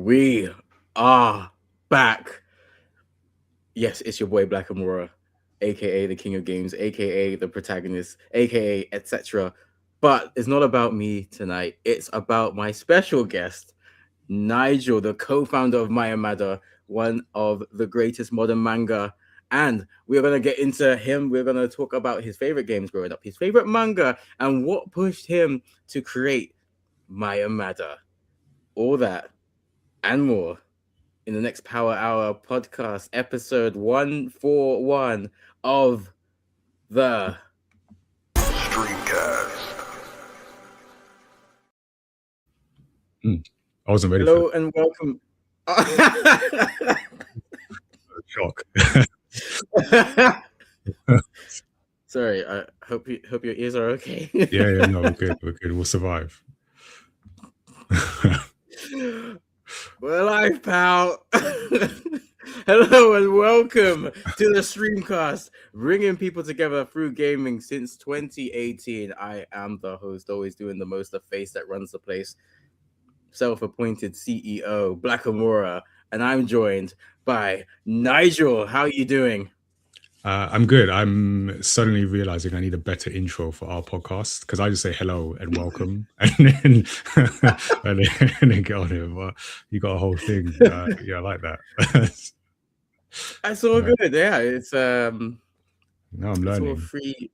We are back. Yes, it's your boy Black Amora, aka the King of Games, aka the protagonist, aka etc. But it's not about me tonight. It's about my special guest, Nigel, the co-founder of mayamada, one of the greatest modern manga. And we're gonna get into him. We're gonna talk about his favorite games growing up, his favorite manga, and what pushed him to create mayamada. All that and more in the next Power Hour podcast, episode 141 of the Streamcast. I wasn't ready Hello for and welcome. shock. Sorry, I hope your ears are okay. yeah, no, we're good. We'll survive. We're live, pal. Hello and welcome to the Streamcast, bringing people together through gaming since 2018. I am the host, always doing the most, the face that runs the place, self-appointed CEO, Black Amora, and I'm joined by Nigel. How are you doing? I'm good. I'm suddenly realizing I need a better intro for our podcast because I just say hello and welcome and then get on here. But you got a whole thing. Yeah, I like that. That's all good. Yeah, it's no, I'm learning. Free.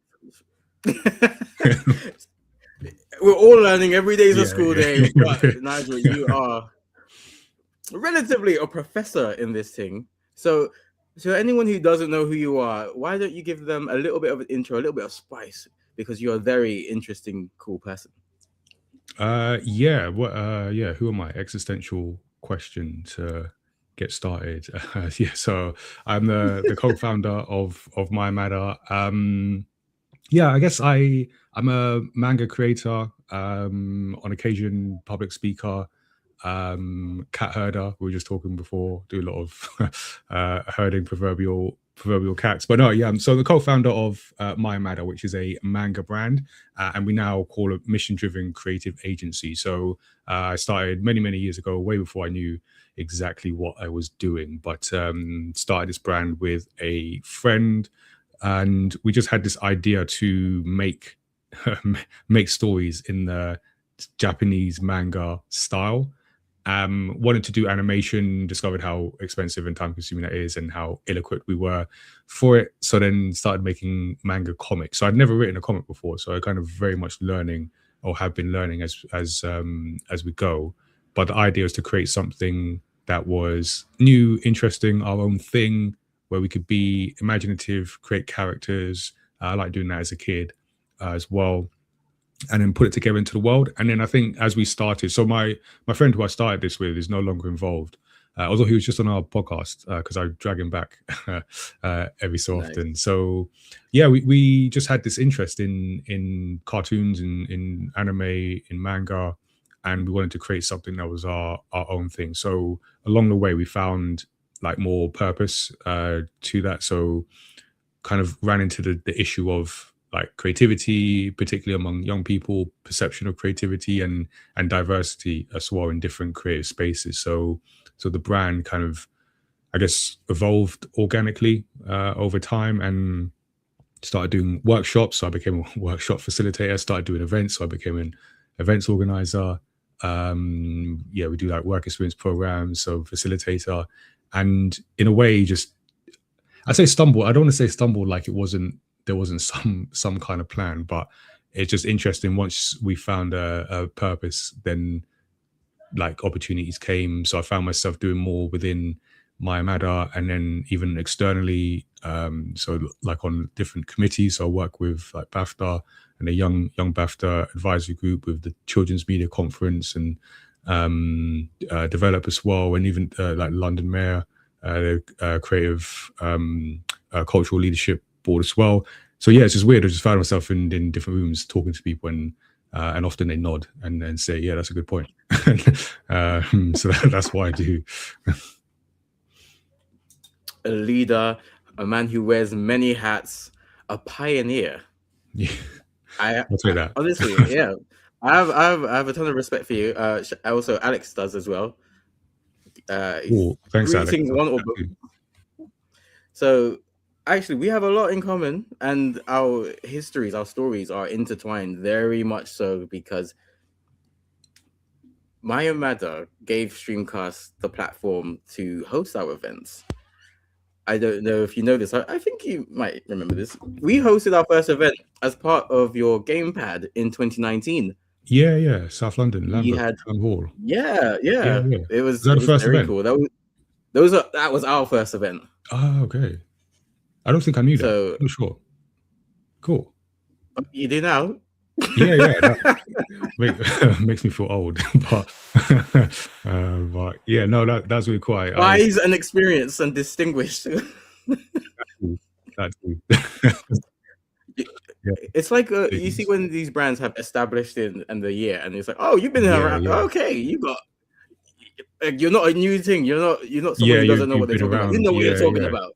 We're all learning. Every day is a school day. But Nigel, you are relatively a professor in this thing. So anyone who doesn't know who you are, why don't you give them a little bit of an intro, a little bit of spice, because you're a very interesting, cool person. Who am I? Existential question to get started. So I'm the co-founder of mayamada. I guess I'm a manga creator, on occasion public speaker, cat herder. We were just talking before, do a lot of herding proverbial cats. But no, yeah, so the co-founder of mayamada, which is a manga brand, and we now call it mission-driven creative agency. So I started many years ago, way before I knew exactly what I was doing, but started this brand with a friend, and we just had this idea to make stories in the Japanese manga style. Wanted to do animation, discovered how expensive and time consuming that is and how ill-equipped we were for it. So then started making manga comics. So I'd never written a comic before. So I kind of very much learning, or have been learning as we go. But the idea was to create something that was new, interesting, our own thing, where we could be imaginative, create characters. I like doing that as a kid as well. And then put it together into the world. And then I think as we started, so my friend who I started this with is no longer involved, although he was just on our podcast because I drag him back every so often. So yeah, we just had this interest in cartoons, in anime, in manga, and we wanted to create something that was our own thing. So along the way, we found like more purpose to that. So kind of ran into the issue of like creativity, particularly among young people, perception of creativity and diversity as well in different creative spaces. So the brand kind of, I guess, evolved organically over time and started doing workshops. So I became a workshop facilitator, started doing events. So I became an events organizer. We do like work experience programs, so facilitator. And in a way, just, I say stumble. I don't want to say stumble like there wasn't some kind of plan, but it's just interesting. Once we found a purpose, then like opportunities came. So I found myself doing more within mayamada and then even externally. So like on different committees. So I work with like BAFTA and a young BAFTA advisory group with the Children's Media Conference and develop as well, and even like London Mayor, creative cultural leadership board as well. So yeah, it's just weird. I just found myself in different rooms talking to people, and often they nod and say, "Yeah, that's a good point." So that's what I do. A leader, a man who wears many hats, a pioneer. Yeah, I'll say that. Honestly, yeah, I have a ton of respect for you. Also, Alex does as well. Thanks, Alex. greetings, one or both. So actually, we have a lot in common, and our histories, our stories are intertwined very much so, because Mayamada gave Streamcast the platform to host our events. I don't know if you know this. I think you might remember this. We hosted our first event as part of your gamepad in 2019. Yeah, South London, We Lambeth had, Town Hall. yeah. It was that the first very event? cool. That was our first event. Oh, okay. I don't think I knew that. So, I'm not sure. Cool. You do now? Yeah. That makes me feel old, but yeah, no, that's really cool. Wise and experienced and distinguished. That's cool. Yeah. It's like you see when these brands have established in the year, and it's like, oh, you've been around. Yeah. Okay, you're not a new thing. You're not someone who doesn't know what they're talking about. You know what you're talking about.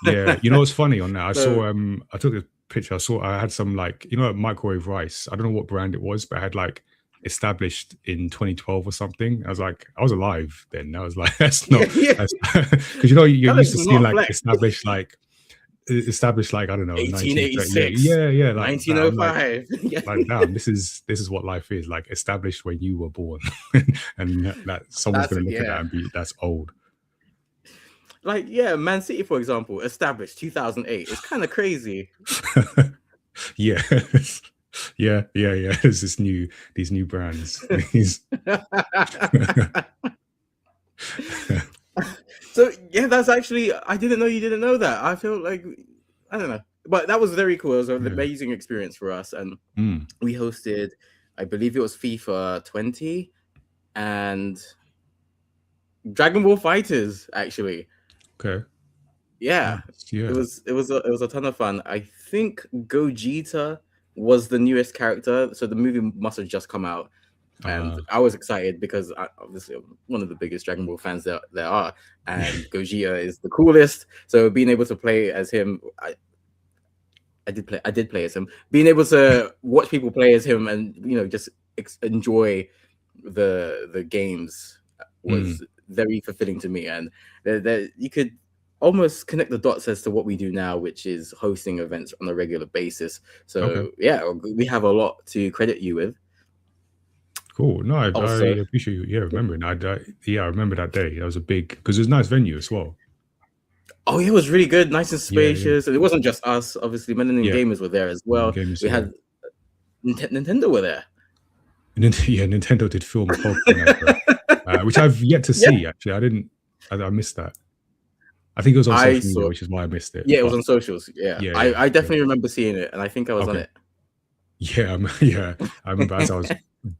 Yeah, you know what's funny on that? I saw I took a picture. I had some, like, microwave rice. I don't know what brand it was, but I had like established in 2012 or something. I was alive then. I was like, that's not, because you're used to seeing like established like, I don't know, 1886. Yeah, like 1905. Like, damn, this is what life is like, established when you were born. And that someone's gonna look at that and be, that's old. Like, yeah, Man City, for example, established 2008. It's kind of crazy. Yeah. There's these new brands. So yeah, that's actually, I didn't know you didn't know that. I feel like, I don't know, but that was very cool. It was an amazing experience for us, and we hosted, I believe it was FIFA 20 and Dragon Ball Fighters, actually. Okay. Yeah. It was a ton of fun. I think Gogeta was the newest character, so the movie must have just come out, and I was excited because obviously I'm one of the biggest Dragon Ball fans there are, and Gogeta is the coolest. So being able to play as him, I did play as him. Being able to watch people play as him and just enjoy the games was very fulfilling to me, and you could almost connect the dots as to what we do now, which is hosting events on a regular basis. So yeah, we have a lot to credit you with. Cool. No, I appreciate you remembering. I remember that day. That was a big, because it was a nice venue as well. Oh yeah, it was really good, nice and spacious. And it wasn't just us, obviously. Millennium Gamers were there as well. We had Nintendo were there. Nintendo did film Pokemon, which I've yet to see. Actually, I missed that. I think it was on social media, which is why I missed it. Yeah, it was on socials. I definitely remember seeing it, and I think I was on it. Yeah, I remember as I was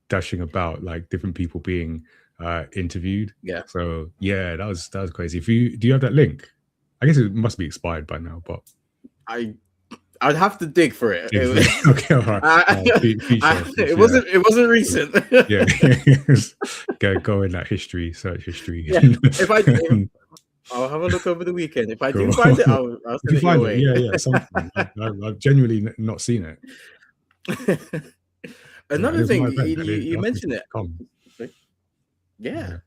dashing about, like, different people being interviewed. Yeah. So yeah, that was crazy. Do you have that link? I guess it must be expired by now, but I'd have to dig for it. Okay, all right. It wasn't recent. Go in that history, search history. Yeah. I'll have a look over the weekend. If I do find it, I'll send it your way. Yeah, something. I've genuinely not seen it. Another thing, you mentioned it. Yeah.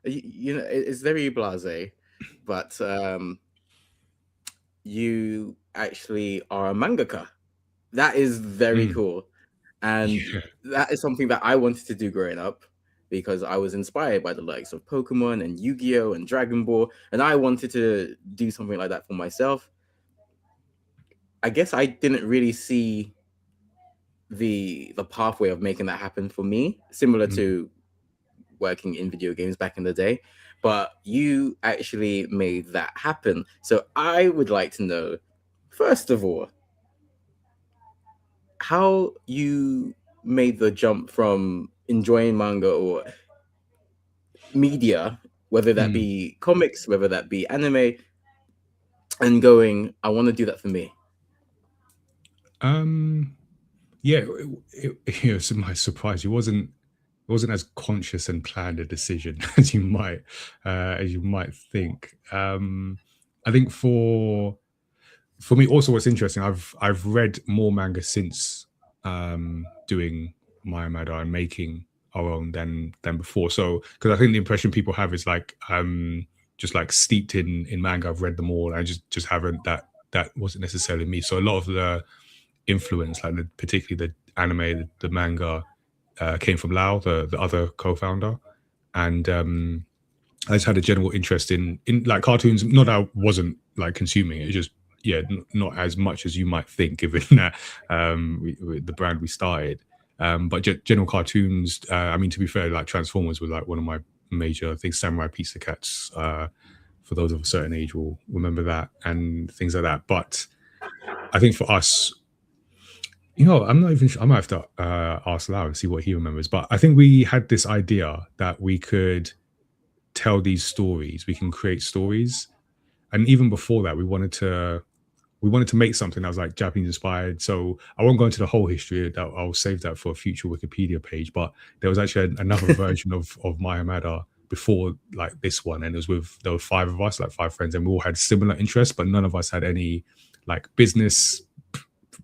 It's very blasé, but you actually are a mangaka. That is very cool, and that is something that I wanted to do growing up, because I was inspired by the likes of Pokemon and Yu-Gi-Oh! And Dragon Ball, and I wanted to do something like that for myself. I guess I didn't really see the pathway of making that happen for me, similar to working in video games back in the day, but you actually made that happen. So I would like to know, first of all, how you made the jump from enjoying manga or media, whether that be comics, whether that be anime, and going, I want to do that for me. Yeah, it was my surprise. It wasn't as conscious and planned a decision as you might think. I think for me also, what's interesting, I've read more manga since doing mayamada and making our own than before. So because I think the impression people have is like just like steeped in manga. I've read them all. I just haven't. That wasn't necessarily me. So a lot of the influence, like particularly the anime, the manga, came from Lau, the other co-founder, and I just had a general interest in like cartoons. Not that I wasn't like consuming it, just not as much as you might think, given that the brand we started. But general cartoons. I mean, to be fair, like Transformers was like one of my major things. Samurai Pizza Cats. For those of a certain age will remember that and things like that. But I think for us, I'm not even sure. I might have to ask Lau and see what he remembers. But I think we had this idea that we could tell these stories. We can create stories, and even before that, we wanted to make something that was like Japanese inspired. So I won't go into the whole history. I'll save that for a future Wikipedia page. But there was actually another version of mayamada before like this one, and there were 5 of us, like 5 friends, and we all had similar interests, but none of us had any like business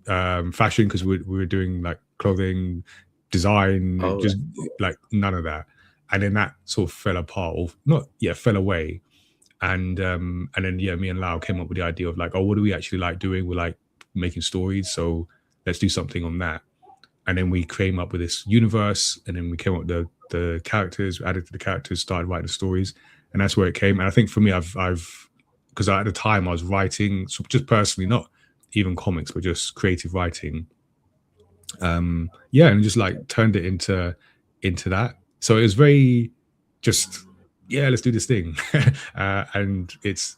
fashion, because we were doing like clothing design, just like none of that. And then that sort of fell apart, or fell away. And then me and Lau came up with the idea of like, oh, what do we actually like doing? We're like making stories, so let's do something on that. And then we came up with this universe, and then we came up with the characters, added to the characters, started writing the stories, and that's where it came. And I think for me, I've because at the time I was writing, so just personally, not even comics, but just creative writing. And just like turned it into that. So it was very just, let's do this thing. And it's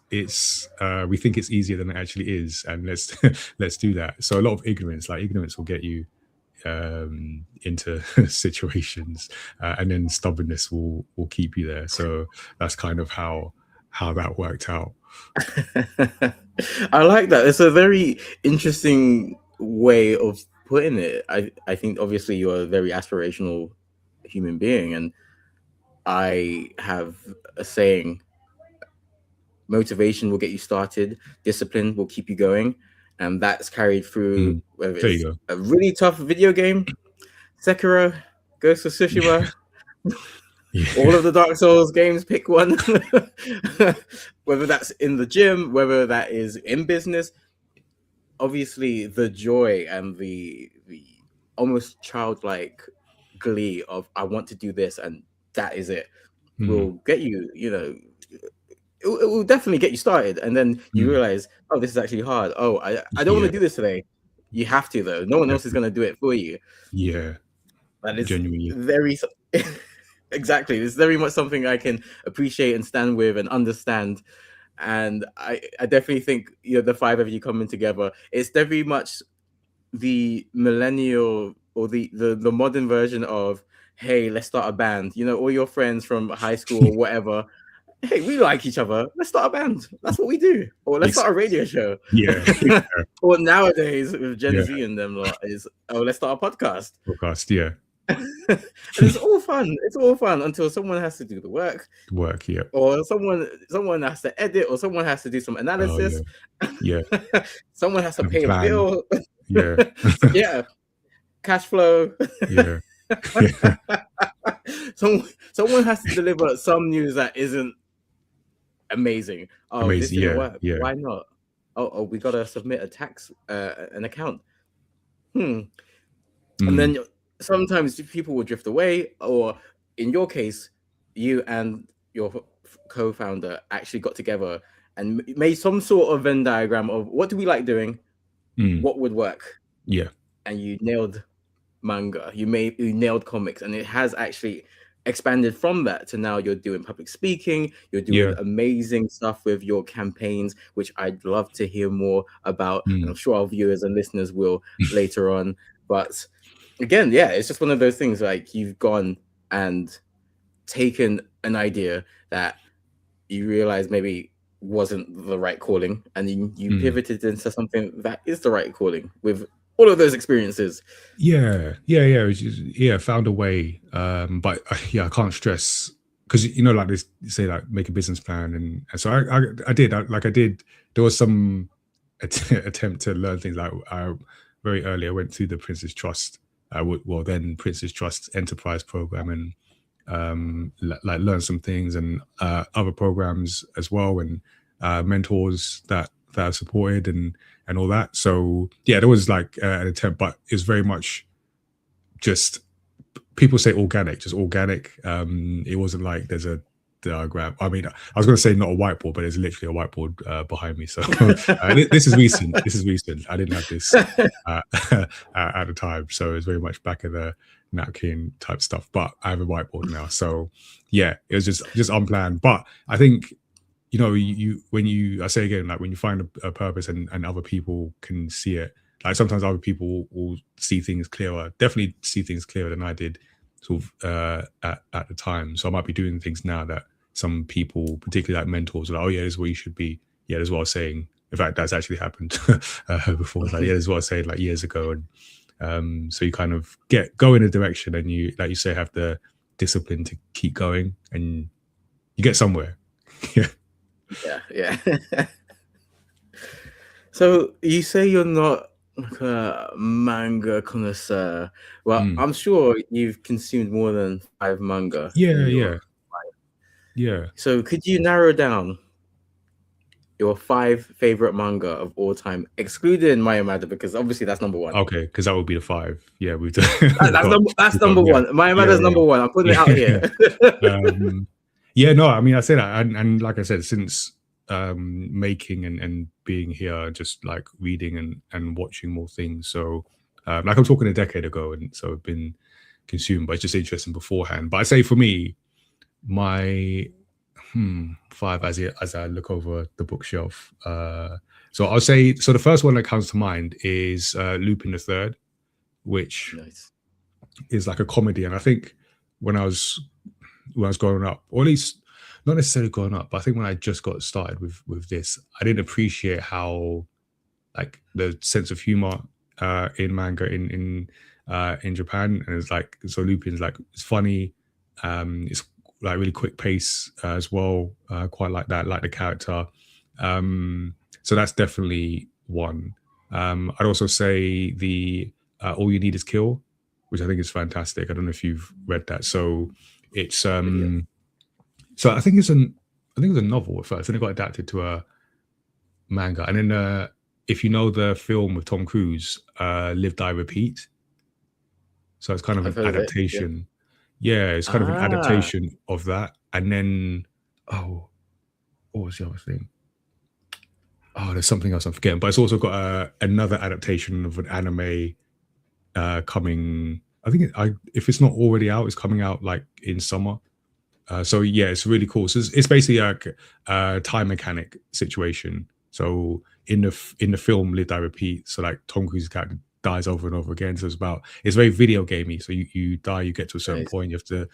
we think it's easier than it actually is, and let's do that. So a lot of ignorance will get you into situations, and then stubbornness will keep you there. So that's kind of how that worked out. I like that. It's a very interesting way of putting it. I think obviously you're a very aspirational human being, and I have a saying: motivation will get you started, discipline will keep you going, and that's carried through whether it's a really tough video game, Sekiro, Ghost of Tsushima, all of the Dark Souls games, pick one. Whether that's in the gym, whether that is in business, obviously the joy and the almost childlike glee of I want to do this and that is it will get you, it will definitely get you started, and then you realize, oh, this is actually hard. Oh, I don't want to do this today. You have to, though. No one else is going to do it for you. That is genuinely very exactly. It's very much something I can appreciate and stand with and understand. And I definitely think the 5 of you coming together, it's very much the millennial or the modern version of, hey, let's start a band. All your friends from high school or whatever. Hey, we like each other. Let's start a band. That's what we do. Or let's start a radio show. Or nowadays with Gen Z and them lot is, let's start a podcast. And it's all fun. It's all fun until someone has to do the work. Or someone has to edit, or someone has to do some analysis. Someone has to pay a bill. Cash flow. Someone has to deliver some news that isn't amazing. This didn't work. Why not? Oh, we gotta submit a tax an account. And then sometimes people will drift away, or in your case, you and your co-founder actually got together and made some sort of Venn diagram of what do we like doing, what would work. And you nailed manga. You nailed comics, and it has actually expanded from that to now you're doing public speaking, you're doing amazing stuff with your campaigns, which I'd love to hear more about, and I'm sure our viewers and listeners will later on. But again, it's just one of those things, like you've gone and taken an idea that you realize maybe wasn't the right calling, and then you pivoted into something that is the right calling with all of those experiences. Found a way. But I can't stress, because like this say, like make a business plan, and so I did. There was some attempt to learn things, like very early I went through the Prince's Trust well, then Prince's Trust Enterprise Program, and like learn some things, and other programs as well, and mentors that are supported, and all that. So yeah, there was like an attempt, but it was very much just, people say organic, just organic. It wasn't like there's a diagram. I mean, I was going to say not a whiteboard, but there's literally a whiteboard behind me. So this is recent. This is recent. I didn't have this at the time, so it was very much back of the napkin type stuff. But I have a whiteboard now, so yeah, it was just unplanned. But I think, you know, I say again, like when you find a purpose and other people can see it, like sometimes other people will see things clearer, definitely see things clearer than I did sort of at the time. So I might be doing things now that some people, particularly like mentors, are like, oh yeah, this is what you should be. Yeah, this is what I was saying. In fact, that's actually happened before. It's like, yeah, this is what I was saying like years ago. And so you kind of go in a direction, and you, like you say, have the discipline to keep going, and you get somewhere. Yeah. So you say you're not like a manga connoisseur. Well, I'm sure you've consumed more than 5 manga. Yeah. So could you narrow down your 5 favorite manga of all time, excluding Mayamada, because obviously that's number 1. Okay, because that would be the 5. Yeah, we've done. That's number 1. Mayamada's number 1. I'm putting it out here. Yeah, no, I mean, I say that, and like I said, since making and being here, just like reading and watching more things. So like I'm talking a decade ago, and so I've been consumed, but it's just interesting beforehand. But I say for me, my 5 as I look over the bookshelf. So I'll say, so the first one that comes to mind is Lupin the Third, which is like a comedy. And I think when I was growing up, or at least not necessarily growing up, but I think when I just got started with this, I didn't appreciate how like the sense of humor in manga in Japan. And it's like, so Lupin's like, it's funny, it's like really quick pace as well, quite like that, like the character. So that's definitely one. I'd also say the All You Need Is Kill, which I think is fantastic. I don't know if you've read that. So it's so I think it's a novel at first, and it got adapted to a manga. And then if you know the film with Tom Cruise, Live, Die, Repeat. So it's kind of an adaptation. Yeah, it's kind of an adaptation of that. And then, what was the other thing? Oh, there's something else I'm forgetting. But it's also got another adaptation of an anime coming. I think if it's not already out, it's coming out like in summer. So yeah, it's really cool. So it's basically like a time mechanic situation. So in the film Live, Die, Repeat, so like Tom Cruise's character dies over and over again. So it's very video gamey. So you die, you get to a certain point, you have to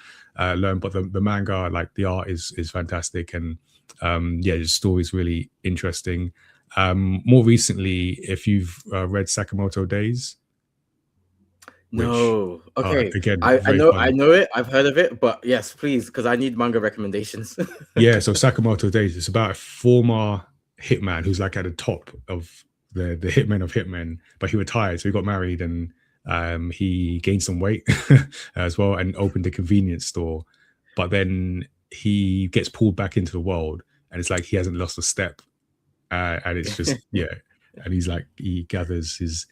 learn. But the manga, like the art is fantastic, and the story is really interesting. More recently, if you've read Sakamoto Days. No. Okay. Again, I know it. I've heard of it, but yes, please, because I need manga recommendations. Yeah, so Sakamoto Days, it's about a former hitman who's like at the top of the hitmen of hitmen, but he retired, so he got married, and he gained some weight as well, and opened a convenience store. But then he gets pulled back into the world, and it's like he hasn't lost a step, and it's just and he's like, he gathers his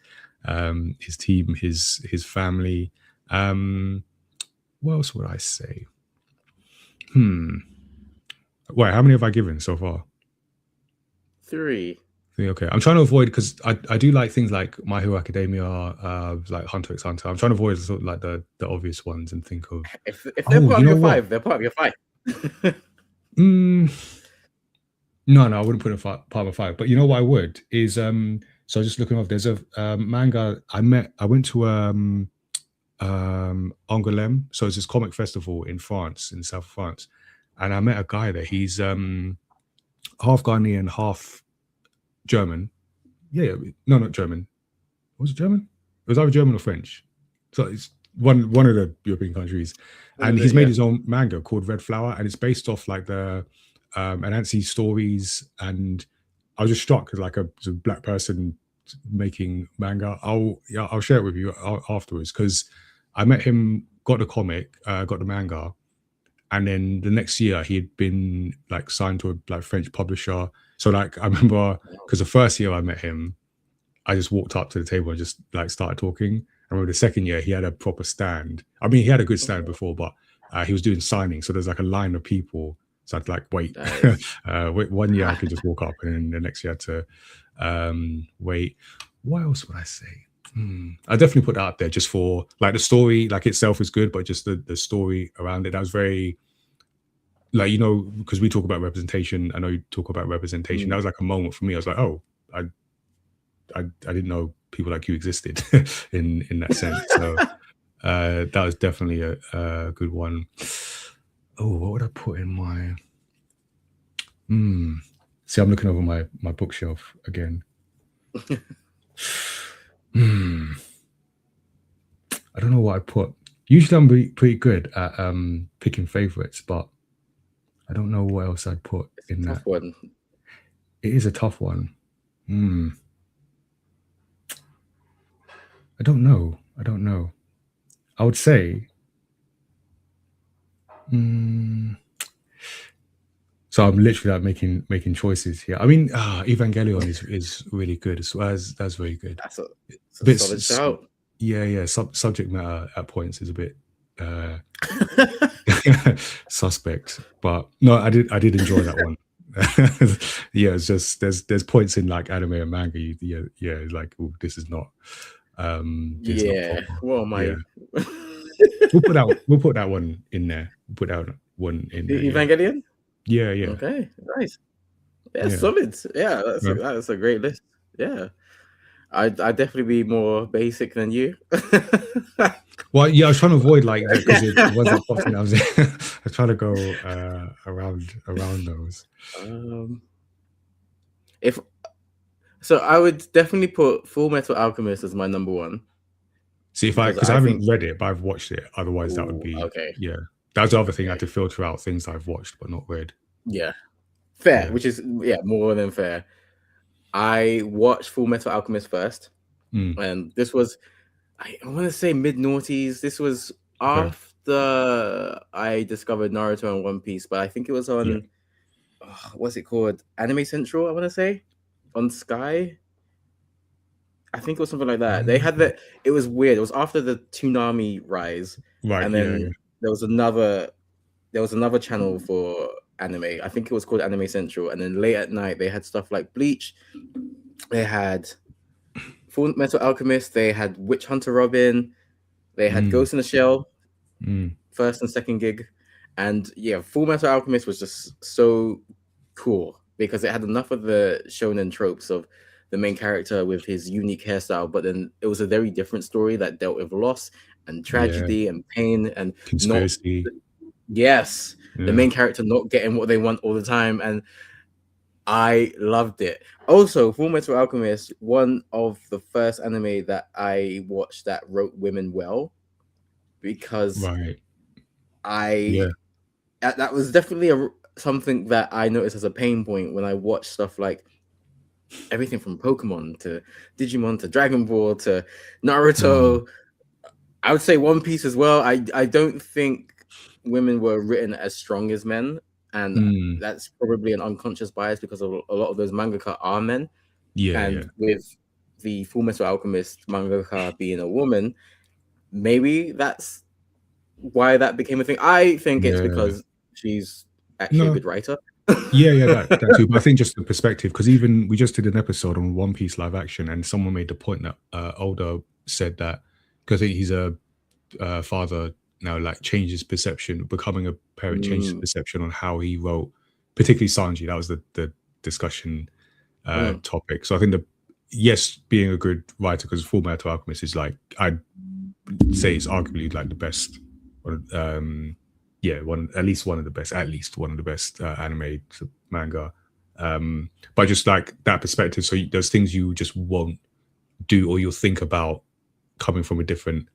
team, his family. What else would I say? Wait, how many have I given so far? 3. Okay, I'm trying to avoid, because I do like things like My Hero Academia, like Hunter x Hunter. I'm trying to avoid sort of like the obvious ones and think of, if they're part of your 5, they're part of your 5. No, I wouldn't put it part of a 5. But you know what I would is so just looking off, there's a manga I went to Angoulême, so it's this comic festival in France, in South France, and I met a guy there. He's half Ghanaian, half German. No, not German. Was it German? It was either German or French. So it's one of the European countries, and he's made his own manga called Red Flower, and it's based off like the Anansi stories. And I was just struck as like a black person making manga. I'll share it with you afterwards, because I met him, got the comic, got the manga, and then the next year he'd been like signed to a like French publisher. So like I remember, because the first year I met him, I just walked up to the table and just like started talking. I remember the second year he had a proper stand. I mean, he had a good stand before, but he was doing signings. So there's like a line of people. So I'd like wait. Wait 1 year I could just walk up, and then the next year I had to wait. What else would I say? I definitely put that up there just for like the story, like itself is good, but just the story around it. That was very, like, you know, because we talk about representation. I know you talk about representation. That was like a moment for me. I was like, oh, I didn't know people like you existed in that sense. So that was definitely a good one. Oh, what would I put in my? See, I'm looking over my bookshelf again. I don't know what I put. Usually I'm pretty good at picking favorites, but I don't know what else I'd put in that. Tough one. It is a tough one. I don't know. I would say. So I'm literally like making choices here. I mean, Evangelion is really good. That's very good. That's a solid shout. Yeah. Subject matter at points is a bit suspect, but no, I did enjoy that one. Yeah, it's just there's points in like anime and manga. Yeah, like, ooh, this is not. What am I? We'll put that one in there. We'll put that one in there. Evangelion. Yeah. Okay, nice. Yeah, solid. Yeah, that's a great list. Yeah, I'd definitely be more basic than you. Well, yeah, I was trying to avoid like because it wasn't often. I was trying to go around those. So I would definitely put Full Metal Alchemist as my number one. See, because I haven't read it, but I've watched it. Otherwise, that would be okay. Yeah, that's the other thing. I had to filter out things I've watched but not read. Yeah, fair. Which is more than fair. I watched Full Metal Alchemist first, and this was, I want to say mid-noughties. This was after I discovered Naruto and One Piece, but I think it was on what's it called? Anime Central, I want to say, on Sky. I think it was something like that. They had that. It was weird. It was after the Toonami rise, right? And then there was another channel for anime. I think it was called Anime Central. And then late at night, they had stuff like Bleach. They had Full Metal Alchemist. They had Witch Hunter Robin. They had Ghost in the Shell, first and second gig. And yeah, Full Metal Alchemist was just so cool because it had enough of the shonen tropes of the main character with his unique hairstyle, but then it was a very different story that dealt with loss and tragedy and pain and conspiracy. The main character not getting what they want all the time, and I loved it. Also, Full Metal Alchemist, one of the first anime that I watched that wrote women well, because that was definitely something that I noticed as a pain point when I watched stuff like everything from Pokemon to Digimon to Dragon Ball to Naruto. I would say One Piece as well. I don't think women were written as strong as men, and that's probably an unconscious bias because a lot of those mangaka are men. With the Full Metal Alchemist mangaka being a woman, maybe that's why that became a thing. I think it's because she's actually a good writer. That too. But I think just the perspective, because even we just did an episode on One Piece live action, and someone made the point that Older said that because he's a father now, like changed his perception, becoming a parent changed his perception on how he wrote, particularly Sanji. That was the discussion topic. So I think being a good writer, because Full Metal Alchemist is like, I'd say it's arguably like the best. At least one of the best anime manga. But just like that perspective, so there's things you just won't do or you'll think about coming from a different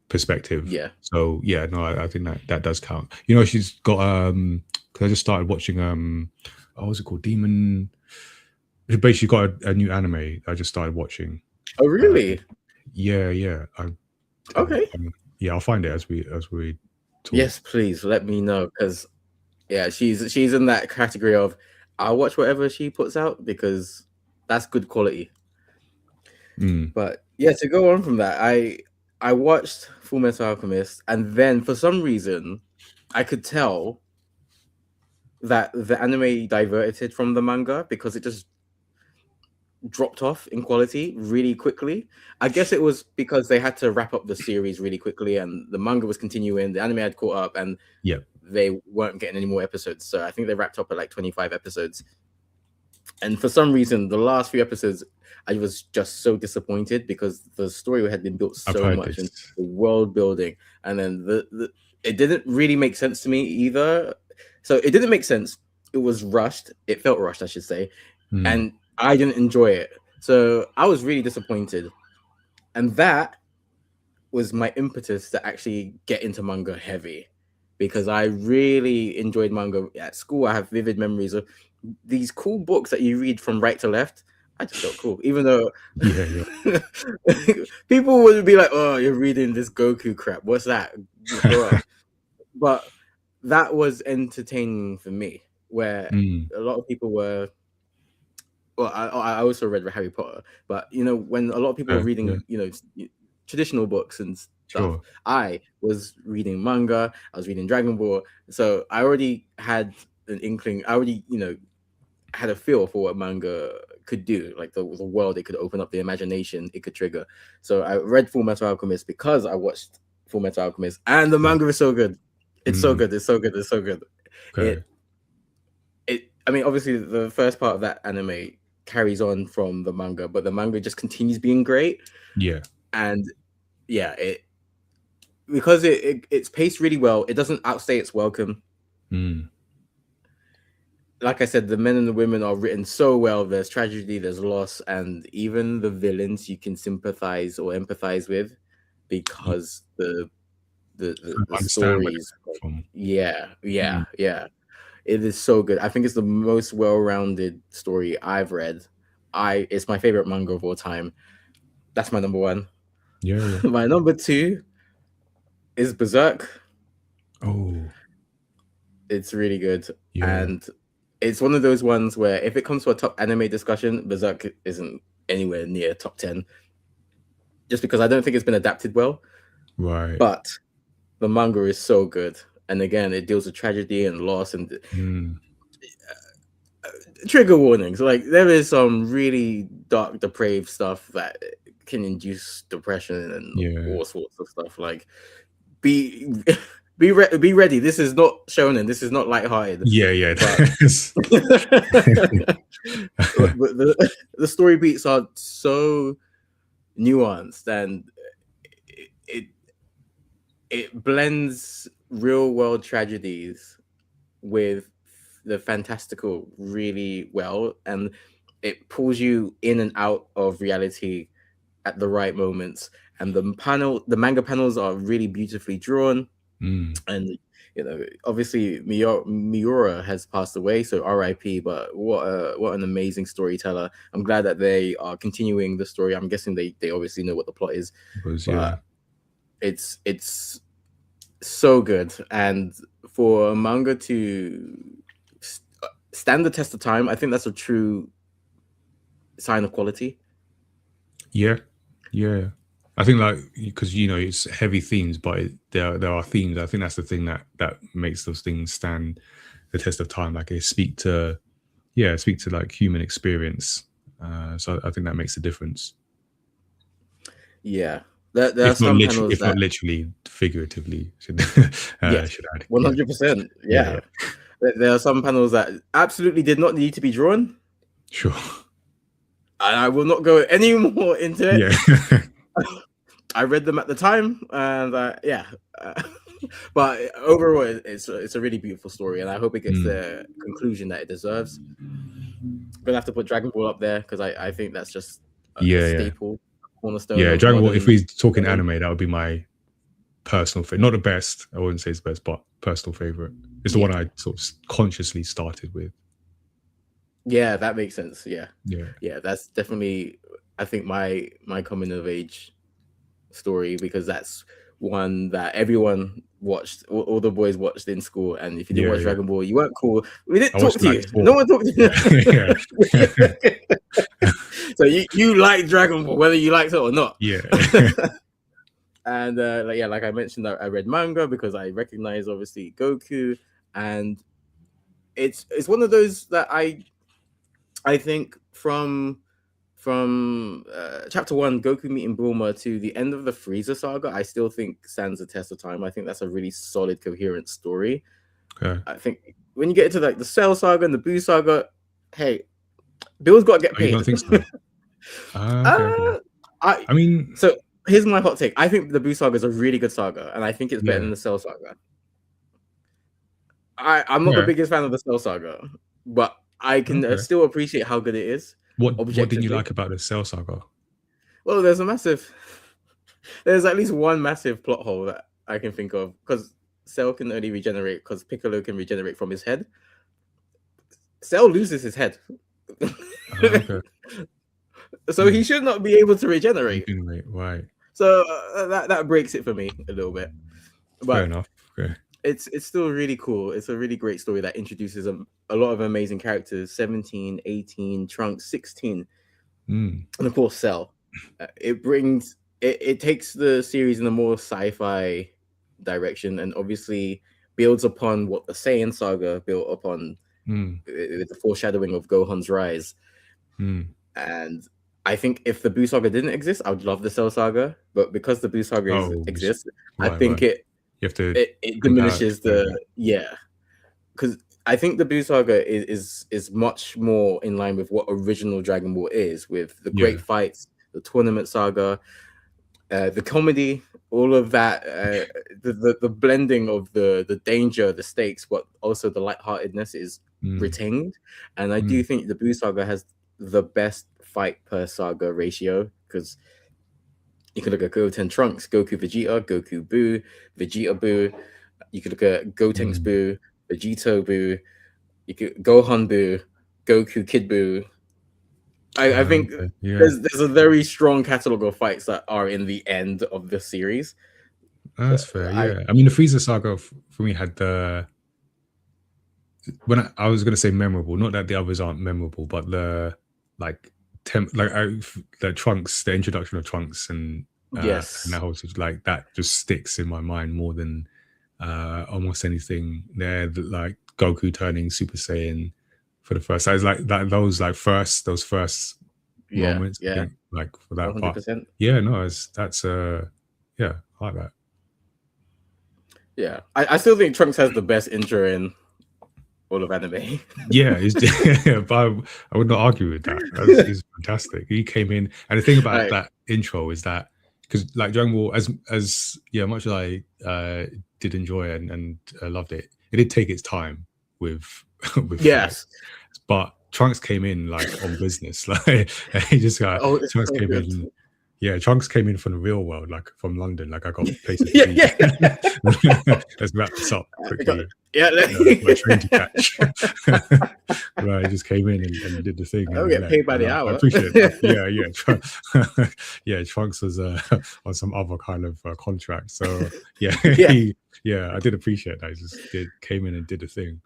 perspective. So I think that does count. You know, she's got because I just started watching what was it called? Demon It basically got a new anime I just started watching. Oh, really? Yeah. Okay. Yeah, I'll find it as we talk. Yes, please let me know, because yeah, she's in that category of I'll watch whatever she puts out because that's good quality. But yeah, to go on from that, I watched Full Metal Alchemist, and then for some reason, I could tell that the anime diverted from the manga because it just dropped off in quality really quickly. I guess it was because they had to wrap up the series really quickly, and the manga was continuing. The anime had caught up, and they weren't getting any more episodes. So I think they wrapped up at like 25 episodes. And for some reason, the last few episodes, I was just so disappointed because the story had been built so much, and the world building, and then it didn't really make sense to me either. So it didn't make sense. It was rushed. It felt rushed, I should say, and I didn't enjoy it. So I was really disappointed, and that was my impetus to actually get into manga heavy, because I really enjoyed manga at school. I have vivid memories of these cool books that you read from right to left. I just felt cool, even though people would be like, "Oh, you're reading this Goku crap. What's that?" But that was entertaining for me, where a lot of people were. Well, I also read Harry Potter, but when a lot of people were reading, traditional books and stuff, I was reading manga. I was reading Dragon Ball, so I already had an inkling. I already, had a feel for what manga could do, like the world it could open up, the imagination it could trigger. So I read Full Metal Alchemist because I watched Full Metal Alchemist, and the manga is so good. It's so good. It's so good. It's so good. Okay. I mean, obviously, the first part of that anime carries on from the manga, but the manga just continues being great. Yeah. And yeah, because it's paced really well. It doesn't outstay its welcome. Like I said, the men and the women are written so well. There's tragedy, there's loss, and even the villains you can sympathize or empathize with, because the stories. Yeah. It is so good. I think it's the most well-rounded story I've read. It's my favorite manga of all time. That's my number one. Yeah. My number two is Berserk. Oh, it's really good. And it's one of those ones where if it comes to a top anime discussion, Berserk isn't anywhere near top 10, just because I don't think it's been adapted well. Right. But the manga is so good. And again, it deals with tragedy and loss and trigger warnings. Like, there is some really dark, depraved stuff that can induce depression and all sorts of stuff. Like, be ready. This is not shonen. This is not lighthearted. Yeah. But the story beats are so nuanced, and it blends real world tragedies with the fantastical really well, and it pulls you in and out of reality at the right moments. And the manga panels are really beautifully drawn. And obviously Miura has passed away, so R.I.P. But what an amazing storyteller. I'm glad that they are continuing the story. I'm guessing they obviously know what the plot is. It's so good, and for a manga to stand the test of time, I think that's a true sign of quality. Yeah. I think, like, because it's heavy themes, but there are themes. I think that's the thing that makes those things stand the test of time. Like, they speak to like human experience. So I think that makes a difference. Yeah, there are some panels, if not literally, figuratively. Should add. 100%. Yeah. There are some panels that absolutely did not need to be drawn. Sure. And I will not go any more into it. Yeah. I read them at the time, and but overall, it's a really beautiful story, and I hope it gets the conclusion that it deserves. I'm gonna have to put Dragon Ball up there because I think that's just a staple, cornerstone. Yeah, Dragon Ball. If we're talking anime, that would be my personal favorite. Not the best. I wouldn't say it's the best, but personal favorite. It's the one I sort of consciously started with. Yeah, that makes sense. Yeah, Yeah, yeah, that's definitely, I think, my coming of age story, because that's one that everyone watched, all the boys watched in school. And if you didn't yeah, watch yeah. Dragon Ball, you weren't cool. We didn't I talk watched to it like you. No sport. one talked to Yeah, you. yeah, So you like Dragon Ball, whether you liked it or not. yeah. And like I mentioned, I read manga because I recognize obviously Goku, and it's one of those that I think from chapter 1, Goku meeting Bulma, to the end of the Frieza saga, I still think stands the test of time. I think that's a really solid, coherent story. Okay. I think when you get into like the Cell saga and the Buu saga, hey, Bill's got to get Oh, you paid. don't think so? Okay, okay. I I mean, so here's my hot take. I think the Buu saga is a really good saga, and I think it's better yeah, than the Cell saga. I'm not the yeah. biggest fan of the Cell saga, but I can Okay. still appreciate how good it is What didn't you objectively. like about the Cell Saga? Well, there's at least one massive plot hole that I can think of, because Cell can only regenerate because Piccolo can regenerate from his head. Cell loses his head. Okay. So he should not be able to regenerate. Right. So that breaks it for me a little bit. Fair But enough. Okay. it's still really cool. It's a really great story that introduces a lot of amazing characters: 17, 18, Trunks, 16, Mm. and of course Cell. It takes the series in a more sci-fi direction, and obviously builds upon what the Saiyan saga built upon, Mm. with the foreshadowing of Gohan's rise. Mm. And I think if the Buu saga didn't exist, I would love the Cell saga. But because the Buu saga Oh, exists, I right, think right. You have to it compare. diminishes the, yeah, because I think the Buu saga is much more in line with what original Dragon Ball is, with the great Yeah. fights, the tournament saga, the comedy, all of that, the blending of the danger, the stakes, but also the lightheartedness is Mm. retained. And I do think the Buu saga has the best fight per saga ratio, because you can look at Goten Trunks, Goku Vegeta, Goku Buu, Vegeta Buu. You could look at Gotenks Buu, Vegito Buu. You could Gohan Buu, Goku Kid Buu. I think Okay. Yeah. there's a very strong catalog of fights that are in the end of the series. That's fair. Yeah. I mean, the Frieza saga for me had the, when I was gonna say memorable, not that the others aren't memorable, but the like the Trunks, the introduction of Trunks, and Yes. that whole like that just sticks in my mind more than almost anything there. Like Goku turning Super Saiyan for the first time. It's like that, those first moments. I Yeah, think, like for that part. 100%. Yeah, no, that's yeah, I like that. Yeah, I still think Trunks has the best intro in all of anime. Yeah, but I would not argue with that. He's fantastic. He came in, and the thing about Like, that intro is that, because like Dragon Ball, as yeah, much as I did enjoy it and loved it, it did take its time with with yes. but Trunks came in like on business. Like he just got Oh, it's Trunks so came good. in. Yeah, Trunks came in from the real world, like from London. Like I got places to Yeah, be. yeah. Let's wrap this up quickly. Yeah, My train to catch. Right, he just came in and did the thing. I'll And get left. paid by the I hour. appreciate that. Yeah. Yeah, Trunks was on some other kind of contract. So yeah, Yeah. I did appreciate that. He just came in and did the thing.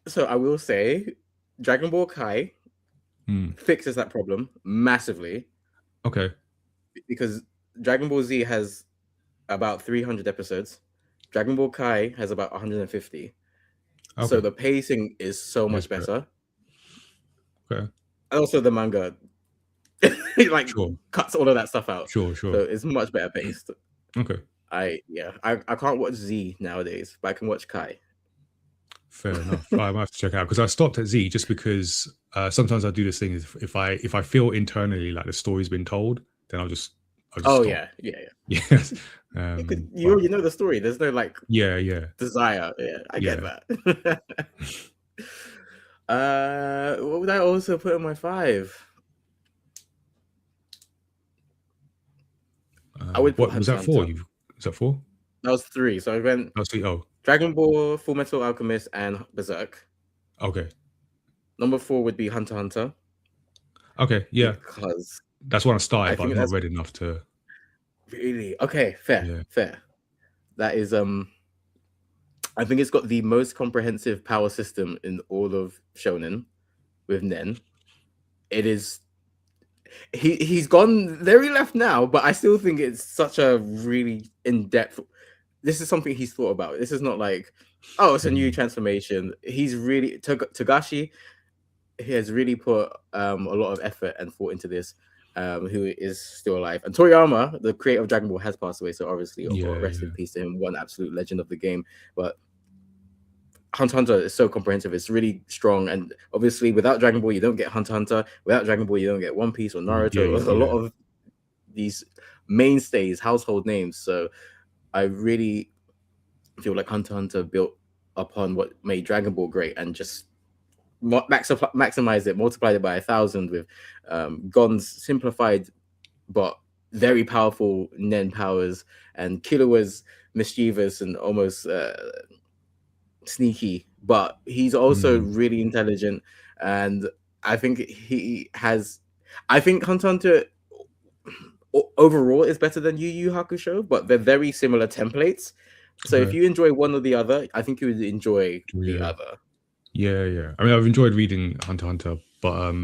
So I will say, Dragon Ball Kai fixes that problem massively, Okay. because Dragon Ball Z has about 300 episodes. Dragon Ball Kai has about 150. Okay. So the pacing is so much better. Okay. And also the manga like cuts all of that stuff out. Sure. So it's much better paced. Okay. I can't watch Z nowadays, but I can watch Kai. Fair enough. I might have to check it out, because I stopped at Z just because sometimes I do this thing. If I feel internally like the story's been told, then I'll just Oh stop. yeah. Yes. You already know the story. There's no like yeah desire. Yeah, I get that. What would I also put in my 5? I would put what was that Hunter for? Hunter. Is that 4? That was 3. So I went Oh, sweet. Oh, Dragon Ball, Full Metal Alchemist, and Berserk. okay. Number 4 would be Hunter x Hunter. Okay, yeah. Because that's one I started, I but think I've not that's read enough to. really okay. Fair, Yeah. fair. That is I think it's got the most comprehensive power system in all of shonen with Nen. It is he's gone very left now, but I still think it's such a really in-depth. This is something he's thought about. This is not like, oh, it's a new transformation. He's really Togashi. He has really put a lot of effort and thought into this. Who is still alive, and Toriyama, the creator of Dragon Ball, has passed away. So obviously, rest in peace to him. One absolute legend of the game. But Hunter x Hunter is so comprehensive. It's really strong, and obviously, without Dragon Ball, you don't get Hunter x Hunter. Without Dragon Ball, you don't get One Piece or Naruto. A lot of these mainstays, household names. So I really feel like Hunter x Hunter built upon what made Dragon Ball great, and just maximized it, multiplied it by 1,000 with Gon's simplified but very powerful Nen powers, and Killua's mischievous and almost sneaky, but he's also really intelligent. And I think I think Hunter x Hunter overall is better than Yu Yu Hakusho, but they're very similar templates. So if you enjoy one or the other, I think you would enjoy the other. Yeah. I mean, I've enjoyed reading Hunter x Hunter, but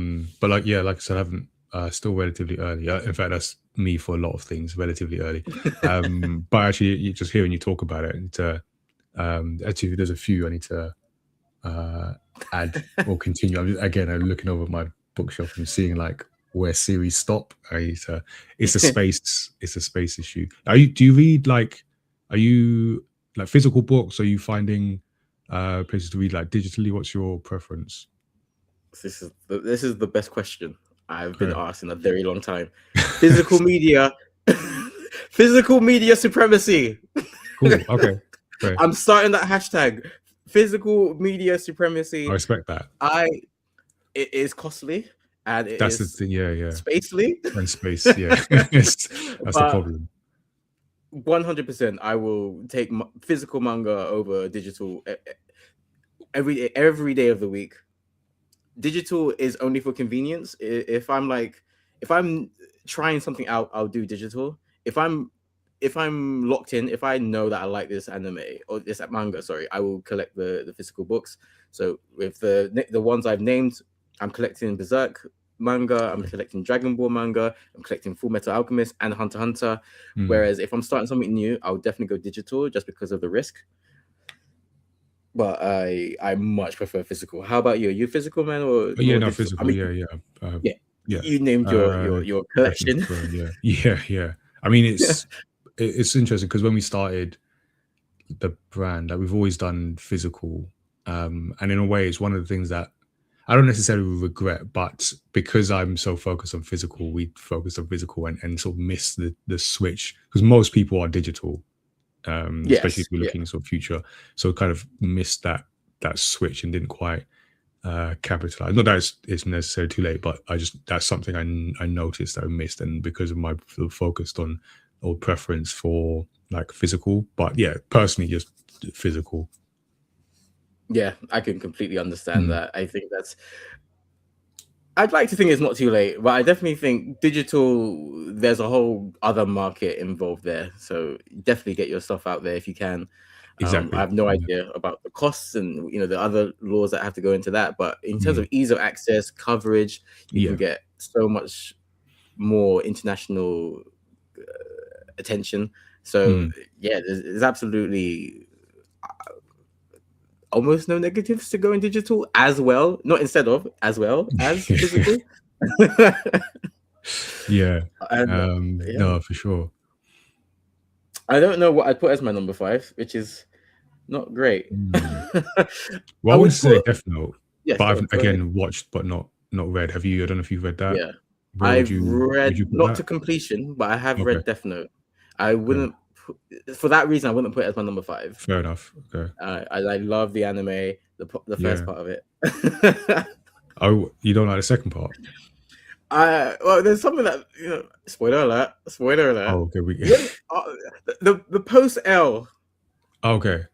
like I said, I haven't. Still relatively early. In fact, that's me for a lot of things, relatively early. But actually, you just hearing you talk about it, and actually, there's a few I need to add or continue. I'm looking over my bookshelf and seeing like where series stop. It's a space. It's a space issue. Do you read like? Are you like physical books? Are you finding places to read like digitally? What's your preference? This is the best question I've been asked in a very long time. Physical media, physical media supremacy. Cool. Okay. I'm starting that hashtag. Physical media supremacy. I respect that. It is costly, and that's the thing. Yeah. Spacely and space. Yeah, that's the problem. 100%. I will take physical manga over digital every day of the week. Digital is only for convenience. If I'm trying something out, I'll do digital. If I'm locked in, if I know that I like this anime or this manga, I will collect the physical books. So with the ones I've named, I'm collecting Berserk manga, I'm collecting Dragon Ball manga, I'm collecting Full Metal Alchemist and Hunter x Hunter. Whereas if I'm starting something new, I'll definitely go digital just because of the risk. But I much prefer physical. How about you? Are you physical man or physical? I mean, yeah. You named your collection. Yeah. I mean, it's interesting because when we started the brand, we've always done physical, and in a way, it's one of the things that I don't necessarily regret, but because I'm so focused on physical, we focused on physical and sort of miss the switch because most people are digital. Especially if we're looking sort of future, so kind of missed that switch and didn't quite capitalize. Not that it's necessarily too late, but that's something I noticed that I missed, and because of my focused on or preference for like physical, but personally just physical. Yeah, I can completely understand that. I think I'd like to think it's not too late, but I definitely think digital, there's a whole other market involved there. So definitely get your stuff out there if you can. Exactly. I have no idea about the costs and the other laws that have to go into that. But in terms of ease of access, coverage, you can get so much more international attention. So there's absolutely almost no negatives to going digital as well, not instead of, as well as physical. No, for sure. I don't know what I'd put as my number 5, which is not great. Well, I would say Death Note, but I've again watched but not read. Have you? I don't know if you've read that. Yeah, I've read not to completion, but I have read Death Note. I wouldn't. For that reason, I wouldn't put it as my number 5. Fair enough. Okay. I love the anime, the first part of it. Oh, you don't like the second part? Well, there's something that spoiler alert. Oh, okay. The post L. Okay.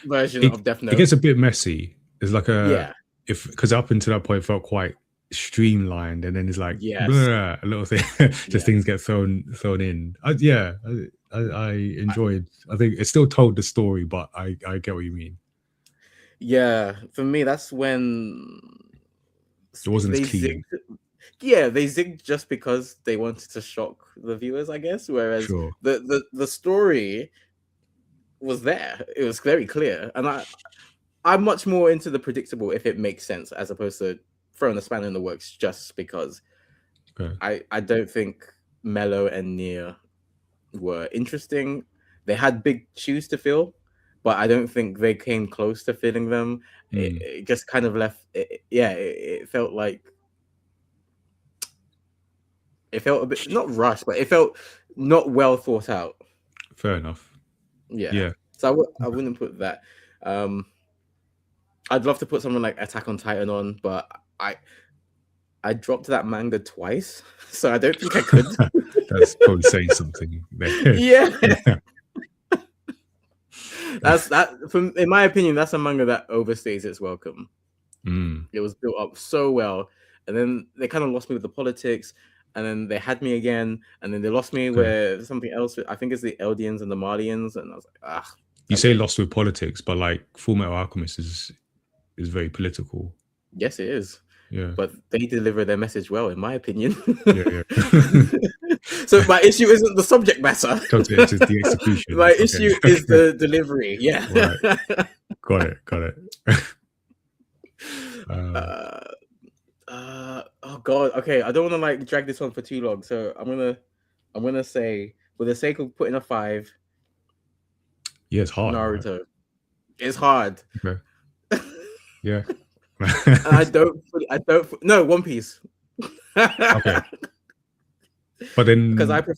Version of Death Note. It gets a bit messy. It's like because up until that point it felt quite streamlined, and then it's like Yes. a little thing, just things get thrown in. I enjoyed. I think it still told the story, but I get what you mean. Yeah, for me, that's when It wasn't they as clean. they zigged just because they wanted to shock the viewers, I guess. Whereas Sure. the story was there; it was very clear, and I'm much more into the predictable if it makes sense, as opposed to throwing a spanner in the works just because. Okay. I don't think Mello and Nia were interesting. They had big shoes to fill, but I don't think they came close to filling them. It just kind of left. It felt like it felt a bit not rushed, but it felt not well thought out. Fair enough. Yeah. So I wouldn't put that. I'd love to put something like Attack on Titan on, but I dropped that manga twice, so I don't think I could. That's probably saying something. Yeah. That's in my opinion, that's a manga that overstays its welcome. It was built up so well, and then they kind of lost me with the politics, and then they had me again, and then they lost me with something else. I think it's the Eldians and the Malians, and I was like, ah. You say lost with politics, but like Full Metal Alchemist is very political. Yes, it is. Yeah, but they deliver their message well, in my opinion. Yeah. So my issue isn't the subject matter. It's the execution. My issue is the delivery. Yeah. Right. Got it. Oh God. Okay, I don't want to like drag this on for too long, so I'm gonna say, for the sake of putting a 5. Yeah, it's hard. Naruto. Right? It's hard. Okay. Yeah. And I don't. No, One Piece. Okay. But then, because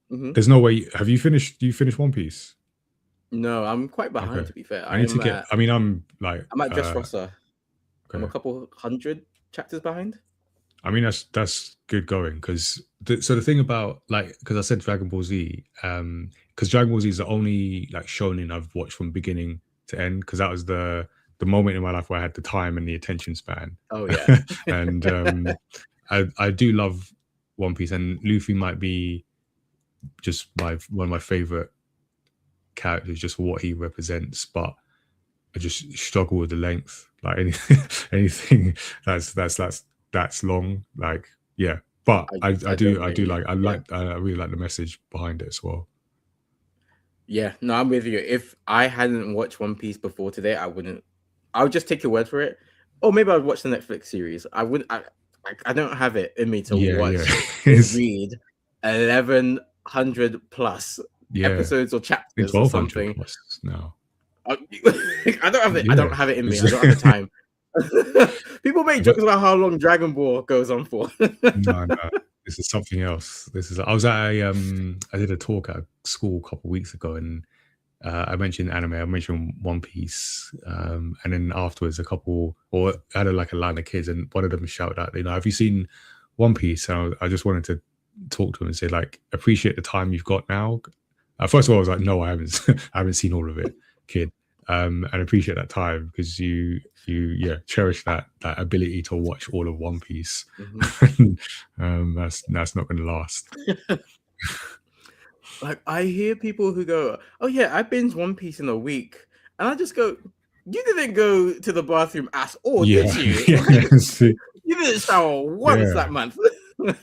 there's no way. Have you finished? Do you finish One Piece? No, I'm quite behind. To be fair, I need to get. I'm at Dressrosa. Okay. I'm a couple hundred chapters behind. I mean, that's good going, because so the thing about, like, because I said Dragon Ball Z, because Dragon Ball Z is the only like shonen I've watched from beginning to end, because that was the moment in my life where I had the time and the attention span. Oh yeah. And I do love One Piece, and Luffy might be just one of my favorite characters, just for what he represents, but I just struggle with the length. Like anything that's long, like, yeah. But I really like the message behind it as well. Yeah, no, I'm with you. If I hadn't watched One Piece before today, I would just take your word for it. Or maybe I'd watch the Netflix series. I don't have it in me to watch read 1100 plus episodes or chapters or something. Plus now. I don't have it. Yeah. I don't have it in me. I don't have the time. People make jokes about how long Dragon Ball goes on for. No, this is something else. I was at I did a talk at school a couple of weeks ago, and I mentioned anime. I mentioned One Piece, and then afterwards, I had a line of kids, and one of them shouted out, have you seen One Piece? And I just wanted to talk to him and say, like, appreciate the time you've got now. First of all, I was like, no, I haven't seen all of it, kid. And appreciate that time, because you cherish that ability to watch all of One Piece. That's not going to last. Like, I hear people who go, oh yeah, I binged One Piece in a week, and I just go, you didn't go to the bathroom at all, did you? You didn't shower once that month.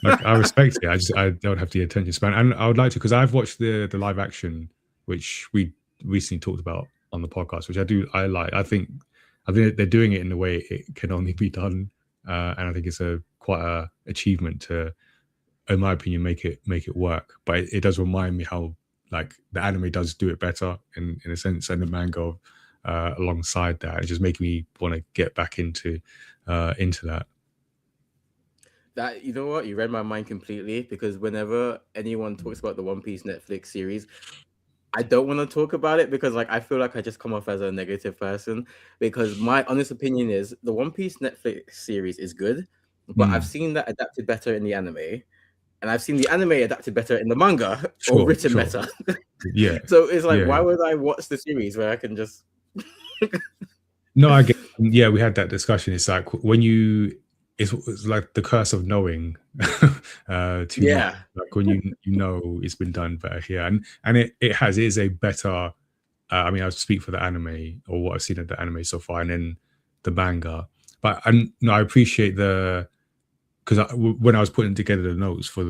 Like, I respect it. I don't have the attention span, and I would like to, because I've watched the live action, which we recently talked about on the podcast, which I like. I think they're doing it in the way it can only be done, and I think it's quite a achievement to, in my opinion, make it work. But it does remind me how, like, the anime does do it better in a sense, and the manga alongside that. It's just making me want to get back into that. That, you know what, you read my mind completely, because whenever anyone talks about the One Piece Netflix series, I don't want to talk about it, because like I feel like I just come off as a negative person, because my honest opinion is the One Piece Netflix series is good, but I've seen that adapted better in the anime, and I've seen the anime adapted better in the manga, or written better. Yeah. So it's like, why would I watch the series where I can just No, I get Yeah, we had that discussion. It's like when you, it's like the curse of knowing too much. Yeah. Like when you know it's been done better here, and it is a better. I mean, I speak for the anime or what I've seen of the anime so far, and then the manga. But no, I appreciate the because when I was putting together the notes for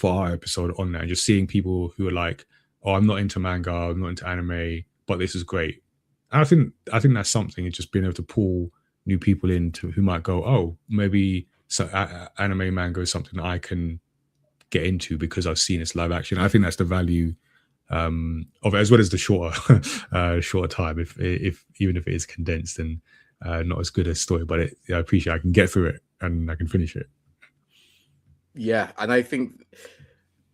our episode on that, and just seeing people who are like, "Oh, I'm not into manga, I'm not into anime, but this is great." And I think that's something. It's just being able to pull new people into who might go, "Oh, maybe anime manga is something that I can get into because I've seen its live action." I think that's the value of it, as well as the shorter time. If even if it is condensed and not as good a story, but I appreciate I can get through it and I can finish it. Yeah, and I think,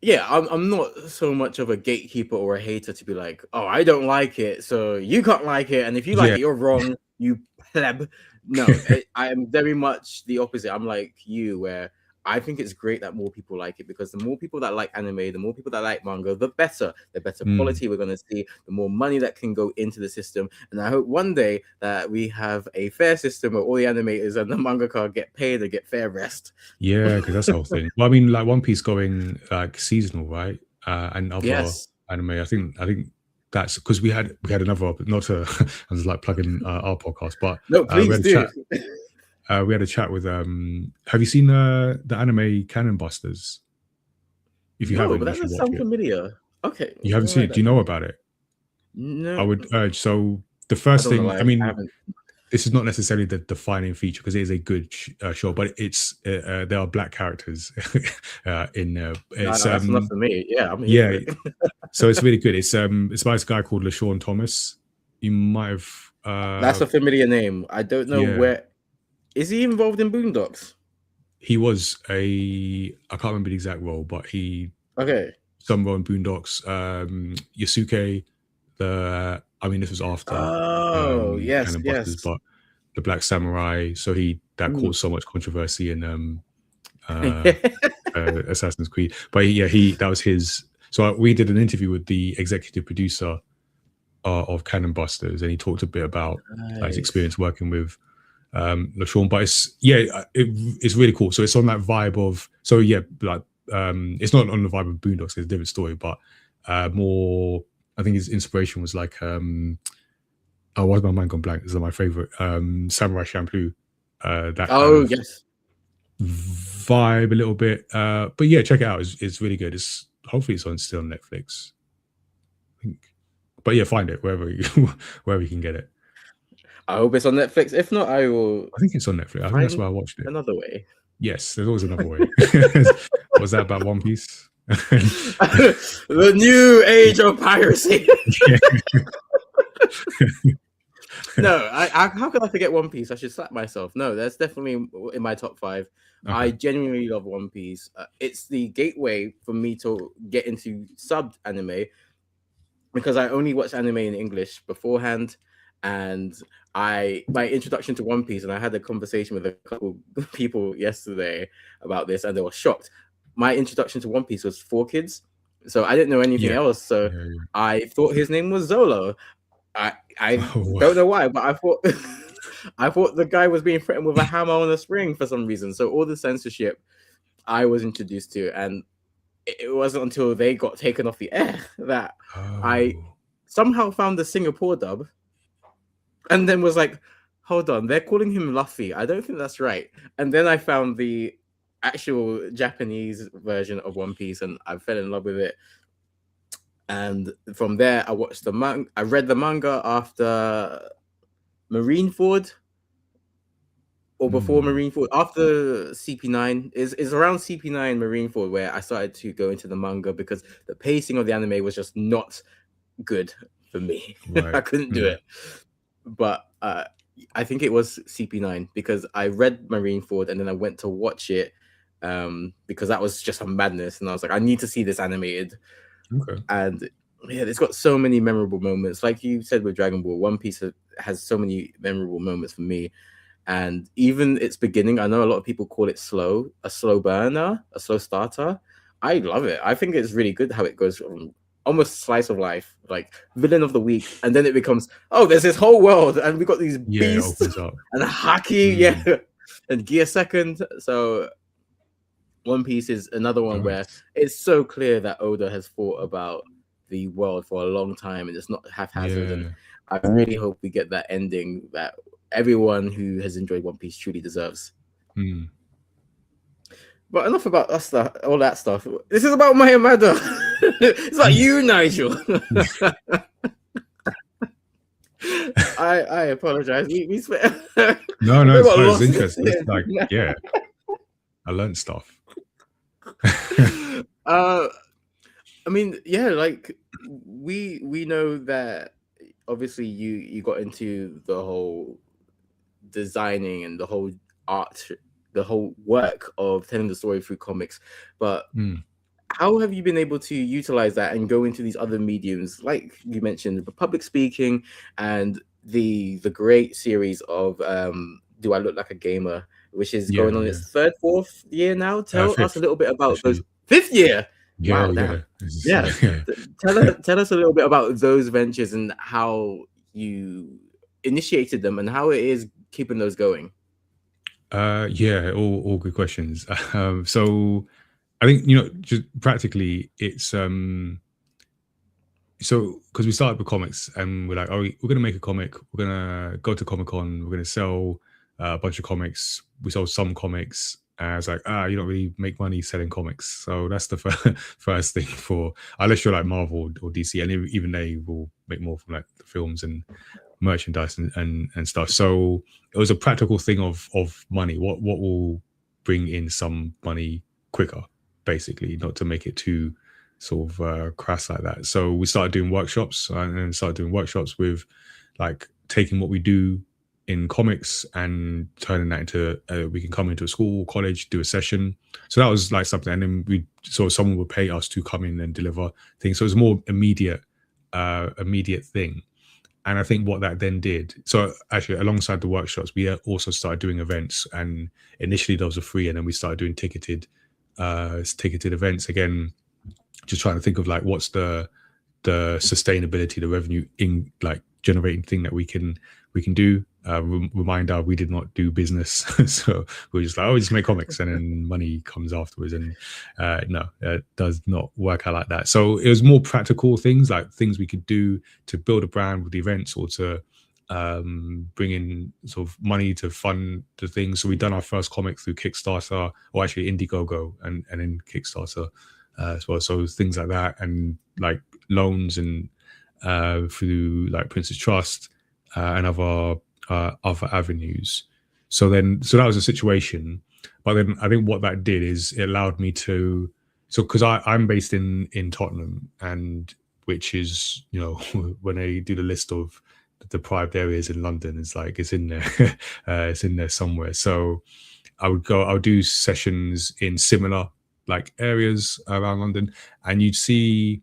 yeah, I'm not so much of a gatekeeper or a hater to be like, oh, I don't like it, so you can't like it, and if you like Yeah. it, you're wrong, you pleb. No, I am very much the opposite. I'm like you, where I think it's great that more people like it, because the more people that like anime, the more people that like manga, the better. The better quality we're going to see, the more money that can go into the system. And I hope one day that we have a fair system where all the animators and the mangaka get paid and get fair rest. Yeah, because that's the whole thing. Well, I mean, like One Piece going like seasonal, right? And other Yes. anime. I think that's because we had another. Not to, I was like plugging our podcast, but No, we please had a do. chat. We had a chat with. Have you seen the anime Cannon Busters? If you No, but haven't, you that should does watch sound it. familiar. Okay, You let haven't me seen write it? Do you that know down. about it? I No, would urge. So the I first don't know thing, I why I mean, haven't. this is not necessarily the defining feature because it is a good show, but there are black characters in there. No, It's no, that's enough for me. Yeah, I'm here for yeah, it. so it's really good. It's by this guy called LaShawn Thomas. You might have That's a familiar name. I don't know yeah. where. Is he involved in Boondocks? He was I can't remember the exact role, but he Okay. some role in Boondocks. Yasuke, I mean this was after Oh, yes, Cannon Busters, yes. but the Black Samurai. So that Mm. caused so much controversy in Assassin's Creed. But yeah, that was his. So we did an interview with the executive producer of Cannon Busters, and he talked a bit about his Nice. experience working with LaShawn. But it's really cool. So it's on that vibe of like it's not on the vibe of Boondocks. It's a different story, but more. I think his inspiration was like why has my mind gone blank? This is my favorite Samurai Champloo. That kind Oh, of yes. vibe a little bit. But yeah, check it out. It's really good. It's hopefully it's still on Netflix. I think. But yeah, find it wherever wherever you can get it. I hope it's on Netflix. If not, I will I think it's on Netflix. I think that's find where I watched it. another way. Yes, there's always another way. Was that about One Piece? The new age of piracy. No, how could I forget One Piece? I should slap myself. No, that's definitely in my top 5. Okay. I genuinely love One Piece. It's the gateway for me to get into subbed anime, because I only watched anime in English beforehand, and my introduction to One Piece, and I had a conversation with a couple people yesterday about this, and they were shocked. My introduction to One Piece was 4Kids, so I didn't know anything else. So I thought his name was Zolo. I don't know why, but I thought I thought the guy was being threatened with a hammer on a spring for some reason. So all the censorship I was introduced to, and it wasn't until they got taken off the air that I somehow found the Singapore dub, and then was like, hold on, they're calling him Luffy. I don't think that's right. And then I found the actual Japanese version of One Piece, and I fell in love with it. And from there, I watched the manga. I read the manga after Marineford, or before Marineford. After CP9 is around CP9 Marineford where I started to go into the manga, because the pacing of the anime was just not good for me. Right. I couldn't do it. But I think it was CP9, because I read Marineford and then I went to watch it because that was just a madness, and I was like, I need to see this animated. Okay. And yeah, it's got so many memorable moments. Like you said with Dragon Ball, One Piece has so many memorable moments for me. And even its beginning, I know a lot of people call it a slow burner, a slow starter. I love it. I think it's really good how it goes from almost slice of life, like villain of the week, and then it becomes, oh, there's this whole world, and we got these Yeah, it beasts opens up. and haki, yeah, and Gear Second. So One Piece is another one where Nice. it's so clear that Oda has thought about the world for a long time, and it's not haphazard. And Yeah. I really hope we get that ending that everyone who has enjoyed One Piece truly deserves. Mm. But enough about us stuff, all that stuff. This is about mayamada. It's about you, Nigel. I apologize. We No, I it's got fine. It's lost. interesting. It's like, yeah, I learned stuff. I mean, yeah, like we know that obviously you got into the whole designing and the whole art, the whole work of telling the story through comics, but Mm. how have you been able to utilize that and go into these other mediums, like you mentioned, the public speaking and the great series of Do I Look Like a Gamer, which is Yeah, going on yeah. its third, fourth year now? Tell us Fifth, a little bit about those. actually. Fifth year. Yeah, Wow, yeah. damn. It's- Yeah. yeah. Tell us a little bit about those ventures and how you initiated them and how it is keeping those going. Yeah, all good questions. So I think, just practically it's so because we started with comics and we're like, oh, we're gonna make a comic, we're gonna go to Comic-Con, we're gonna sell a bunch of comics. We sold some comics. I was like, you don't really make money selling comics, so that's the first thing for, unless you're like Marvel or DC, and even they will make more from like the films and merchandise and stuff. So it was a practical thing of money. What will bring in some money quicker, basically, not to make it too sort of crass like that. So we started doing workshops, and then started doing workshops with like taking what we do in comics and turning that into we can come into a school, college, do a session. So that was like something, and then someone would pay us to come in and deliver things. So it was more immediate thing. And I think what that then did, so actually alongside the workshops, we also started doing events. And initially those were free, and then we started doing ticketed events again, just trying to think of like what's the sustainability, the revenue in like generating thing that we can do. Reminder, we did not do business, so we were just like, oh, we just make comics and then money comes afterwards. And no, it does not work out like that. So it was more practical things, like things we could do to build a brand with the events, or to bring in sort of money to fund the things. So we've done our first comic through Kickstarter, or actually Indiegogo, and then Kickstarter as well. So things like that, and like loans and through like Prince's Trust and other avenues. So that was a situation. But then I think what that did is it allowed me to, so because I'm based in Tottenham, and which is, when they do the list of the deprived areas in London, it's like it's in there. It's in there somewhere. So I would do sessions in similar like areas around London, and you'd see,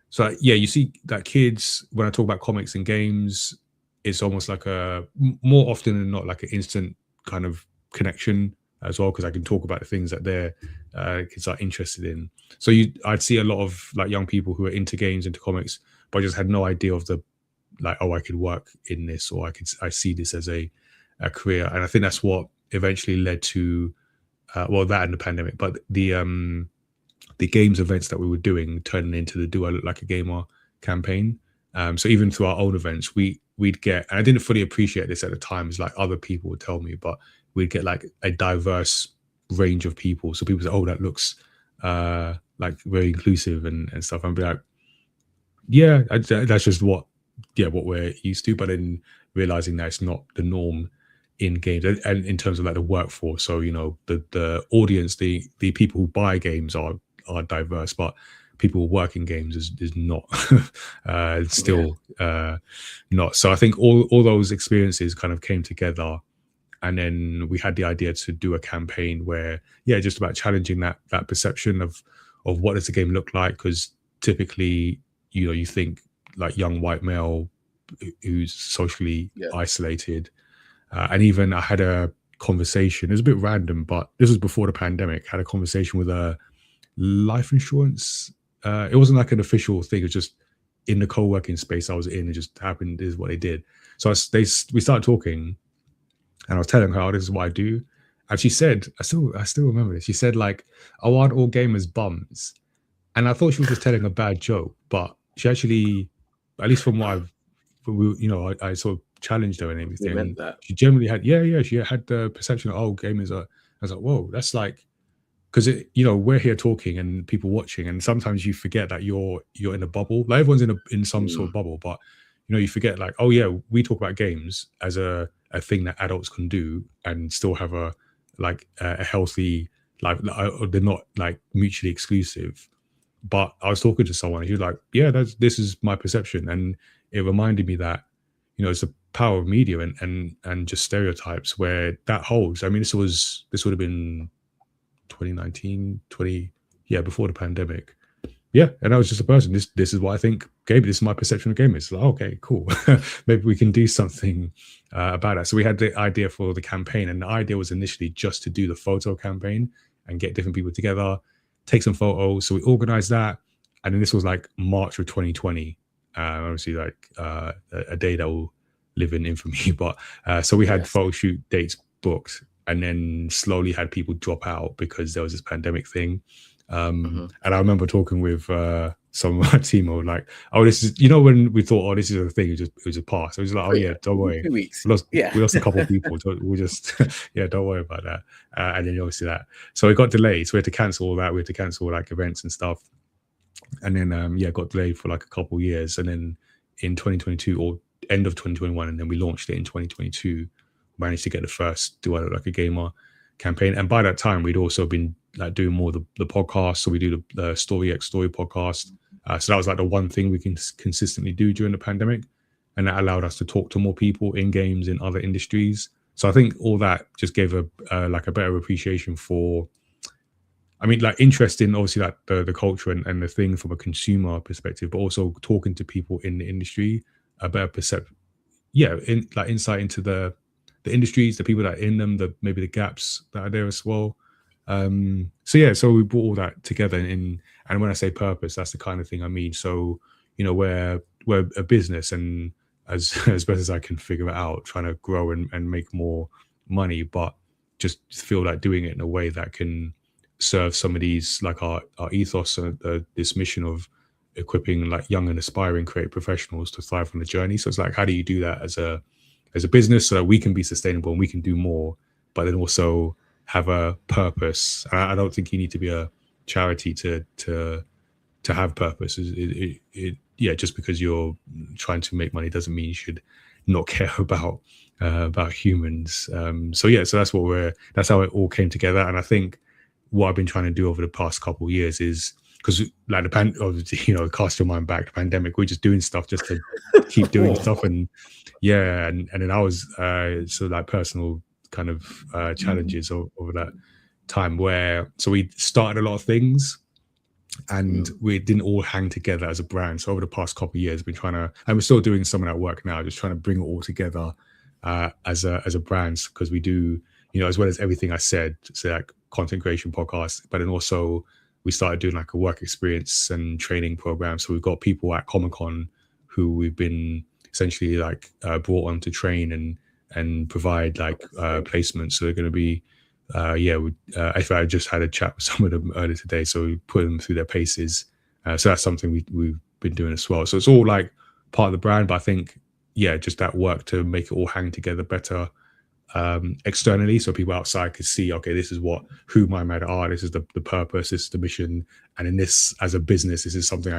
so yeah, you see that kids, when I talk about comics and games, it's almost like more often than not, like an instant kind of connection as well, because I can talk about the things that their kids are interested in. So I'd see a lot of like young people who are into games, into comics, but just had no idea of the, like, oh, I could work in this, or I see this as a career. And I think that's what eventually led to that and the pandemic, but the games events that we were doing turning into the Do I Look Like a Gamer campaign. So even through our own events, we'd get, and I didn't fully appreciate this at the time, it's like other people would tell me, but we'd get like a diverse range of people. So people say, oh, that looks like very inclusive and stuff. And I'd be like, yeah, that's just what we're used to. But then realizing that it's not the norm in games, and in terms of like the workforce. So, the audience, the people who buy games are diverse, but people who work in games is not still not. So I think all those experiences kind of came together, and then we had the idea to do a campaign where, just about challenging that perception of what does the game look like, because typically, you think like young white male who's socially isolated. And even I had a conversation, it was a bit random, but this was before the pandemic, had a conversation with a life insurance it wasn't like an official thing. It was just in the co-working space I was in. It just happened. This is what they did. So we started talking, and I was telling her, oh, this is what I do. And she said, I still remember this. She said like, oh, aren't all gamers bums? And I thought she was just telling a bad joke, but she actually, at least from what I sort of challenged her and You everything. meant that. She generally had, she had the perception of, oh, gamers are. I was like, whoa, that's like, because we're here talking and people watching, and sometimes you forget that you're in a bubble. Like everyone's in some sort of bubble, but you forget like, oh yeah, we talk about games as a thing that adults can do and still have a healthy life. They're not like mutually exclusive. But I was talking to someone, and he was like, yeah, this is my perception, and it reminded me that it's the power of media and just stereotypes where that holds. I mean, this would have been 2019, before the pandemic. Yeah, and I was just a person. This is what I think gaming. This is my perception of gamers. Like, okay, cool. Maybe we can do something about that. So we had the idea for the campaign, and the idea was initially just to do the photo campaign and get different people together, take some photos. So we organized that, and then this was like March of 2020. Obviously, like a day that will live in infamy. But so we had photo shoot dates booked, and then slowly had people drop out because there was this pandemic thing. And I remember talking with some of my team who were like, oh, this is, when we thought, oh, this is a thing, it was a pass. It was like, oh yeah, don't worry. 2 weeks. We lost a couple of people. So we just, don't worry about that. And then obviously that. So it got delayed. So we had to cancel all that. We had to cancel like events and stuff. And then, it got delayed for like a couple of years. And then in 2022 or end of 2021, and then we launched it in 2022, managed to get the first Do I Look Like a Gamer campaign. And by that time, we'd also been like doing more the podcast. So we do the Story X Story podcast. So that was like the one thing we can consistently do during the pandemic. And that allowed us to talk to more people in games, in other industries. So I think all that just gave a better appreciation for, I mean, like interest in obviously like the culture and the thing from a consumer perspective, but also talking to people in the industry, a better perception. Yeah, insight into the industries, the people that are in them, maybe the gaps that are there as well. So we brought all that together and when I say purpose, that's the kind of thing I mean. So, we're a business, and as best as I can figure it out, trying to grow and make more money, but just feel like doing it in a way that can serve some of these, like our ethos and this mission of equipping like young and aspiring creative professionals to thrive on the journey. So it's like, how do you do that as a business so that we can be sustainable and we can do more, but then also have a purpose? I don't think you need to be a charity to have purpose. Just because you're trying to make money doesn't mean you should not care about humans. So that's that's how it all came together. And I think what I've been trying to do over the past couple of years is, because like cast your mind back, the pandemic, we're just doing stuff just to keep doing stuff. And then I was so like personal kind of challenges over that time so we started a lot of things and we didn't all hang together as a brand. So over the past couple of years, we've been trying to, and we're still doing some of that work now, just trying to bring it all together as a brand, because we do, as well as everything I said, so like content creation podcast, but then also we started doing like a work experience and training program. So we've got people at Comic-Con who we've been essentially like brought on to train and provide like placements. So they're going to be, I just had a chat with some of them earlier today. So we put them through their paces. So that's something we've been doing as well. So it's all like part of the brand, but I think, just that work to make it all hang together better externally, so people outside could see, okay, this is who mayamada are, this is the purpose, this is the mission, and in this, as a business, this is something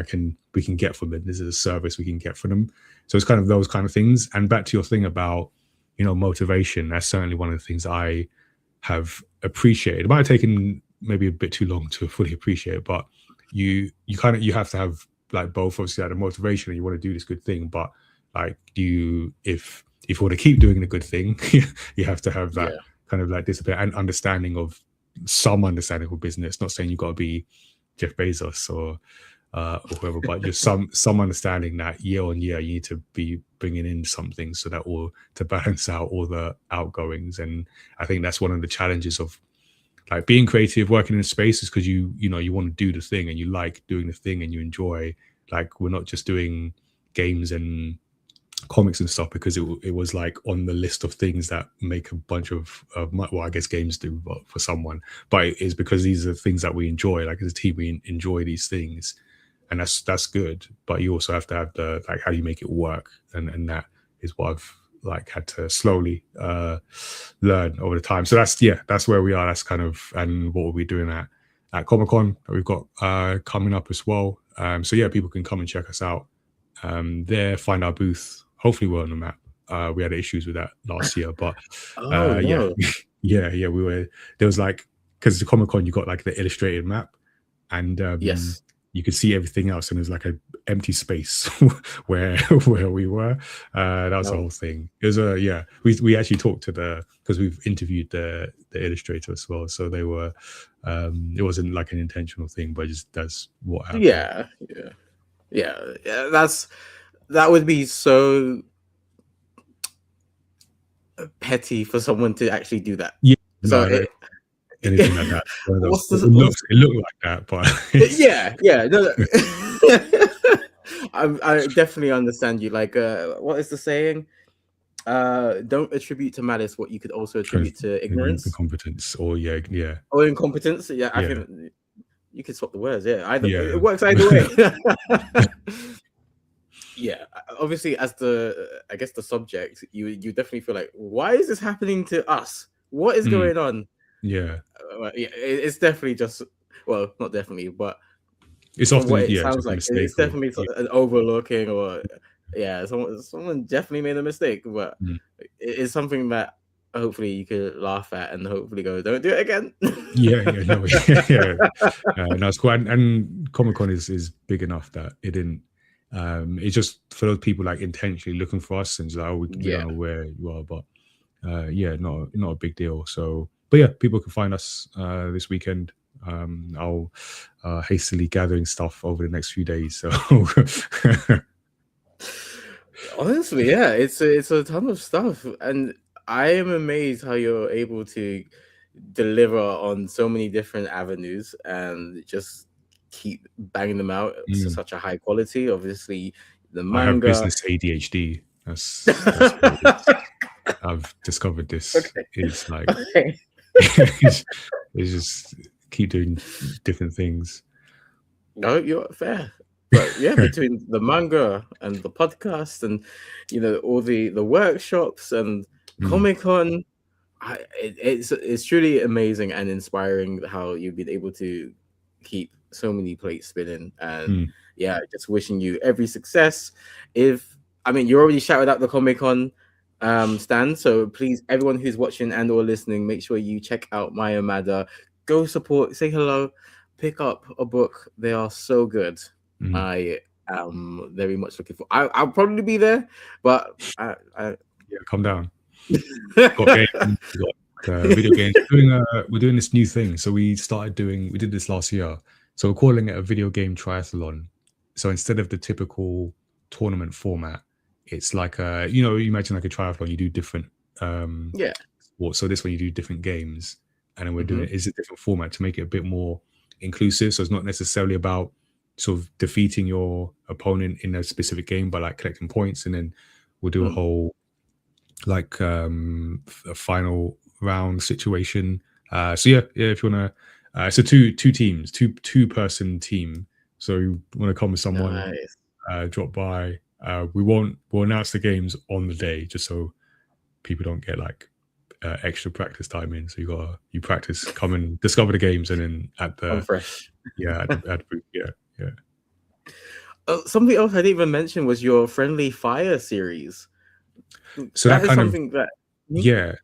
we can get from them, this is a service we can get from them. So it's kind of those kind of things. And back to your thing about motivation, that's certainly one of the things I have appreciated. It might have taken maybe a bit too long to fully appreciate it, but you have to have like both, obviously, like the motivation and you want to do this good thing, but like if you want to keep doing the good thing, you have to have that kind of like discipline and understanding of business. Not saying you've got to be Jeff Bezos or whoever, but just some understanding that year on year you need to be bringing in something so that to balance out all the outgoings. And I think that's one of the challenges of like being creative, working in a space is because you want to do the thing and you like doing the thing and you enjoy. Like we're not just doing games and comics and stuff because it was like on the list of things that make a bunch of well, I guess games do for someone, but it is because these are things that we enjoy. Like as a team, we enjoy these things, and that's good. But you also have to have the like, how do you make it work? And that is what I've like had to slowly learn over the time. So that's where we are. That's kind of, and what we'll be doing at Comic-Con that we've got coming up as well. So yeah, people can come and check us out there, find our booth. Hopefully we're on the map. We had issues with that last year, but Oh no. yeah, we were. There was like, because the Comic-Con you got like the illustrated map, and Yes. you could see everything else, and there's like an empty space where we were. That was the No. whole thing. It was we actually talked to because we've interviewed the illustrator as well, so they were. It wasn't like an intentional thing, but just that's what happened. Yeah. That would be so petty for someone to actually do that. Yeah, So no, anything like that. It looked like that, but yeah. No. I definitely understand you. Like, what is the saying? Don't attribute to malice what you could also attribute to ignorance, incompetence, or or incompetence. Yeah, I think you could swap the words. Yeah, it works either way. Yeah, obviously, as I guess the subject, you definitely feel like, why is this happening to us? What is going on? Yeah, it's definitely just, well, not definitely, but it's often what it sounds like, it's definitely an overlooking, or someone definitely made a mistake, but it's something that hopefully you could laugh at and hopefully go, don't do it again. No, it's cool, and Comic-Con is big enough that it didn't. It's just for those people like intentionally looking for us and just like, we don't know where you are, but not a big deal. So, but yeah, people can find us this weekend. I'll hastily gathering stuff over the next few days. So honestly, yeah, it's a ton of stuff, and I am amazed how you're able to deliver on so many different avenues and just keep banging them out to such a high quality. Obviously, the manga. I have business ADHD. That's I've discovered this. Okay. It's like it's just keep doing different things. No, you're fair. But yeah, between the manga and the podcast and all the workshops and Comic-Con, it's truly amazing and inspiring how you've been able to keep so many plates spinning. And just wishing you every success. You already shouted out the Comic-Con stand, so please, everyone who's watching and or listening, make sure you check out mayamada. Go support, say hello, pick up a book. They are so good. I am very much looking for. I'll probably be there, but calm down. Got games, got video games. We're doing this new thing. So we did this last year. So we're calling it a video game triathlon. So instead of the typical tournament format, it's like you imagine like a triathlon, you do different sports. So this one you do different games, and then we're doing it's a different format to make it a bit more inclusive. So it's not necessarily about sort of defeating your opponent in a specific game, but like collecting points, and then we'll do a whole like a final round situation. So yeah, if you wanna, so two teams, two-person team. So you want to come with someone, drop by. We'll announce the games on the day, just so people don't get like extra practice time in. So you practice, come and discover the games, and then at the fresh. Something else I didn't even mention was your Friendly Fire series. So that is something that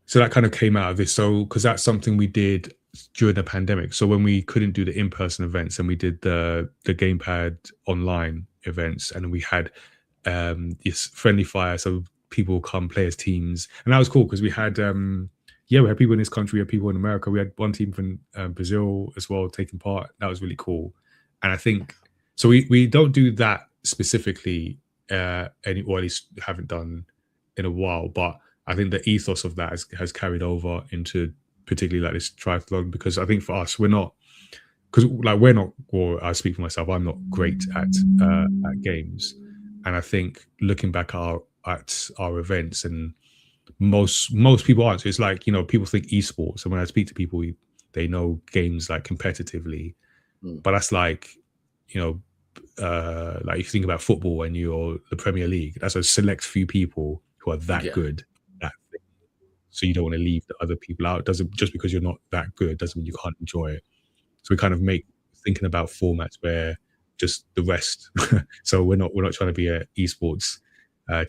so that kind of came out of this. So because that's something we did during the pandemic. So when we couldn't do the in-person events, and we did the gamepad online events, and we had this Friendly Fire, so people come play as teams, and that was cool because we had we had people in this country, we had people in America, we had one team from Brazil as well taking part. That was really cool. And I think so we don't do that specifically or at least haven't done in a while, but I think the ethos of that has carried over into particularly like this triathlon, because I think for us, we're not, because like we're not, or I speak for myself, I'm not great at games, and I think looking back at our events, and most people aren't. So it's like, you know, people think esports, and when I speak to people, they know games like competitively, but that's like, you know, like if you think about football and you're the Premier League, that's a select few people who are that good at thing. So you don't want to leave the other people out. Doesn't, just because you're not that good doesn't mean you can't enjoy it. So we kind of make thinking about formats where just the rest. So we're not trying to be a esports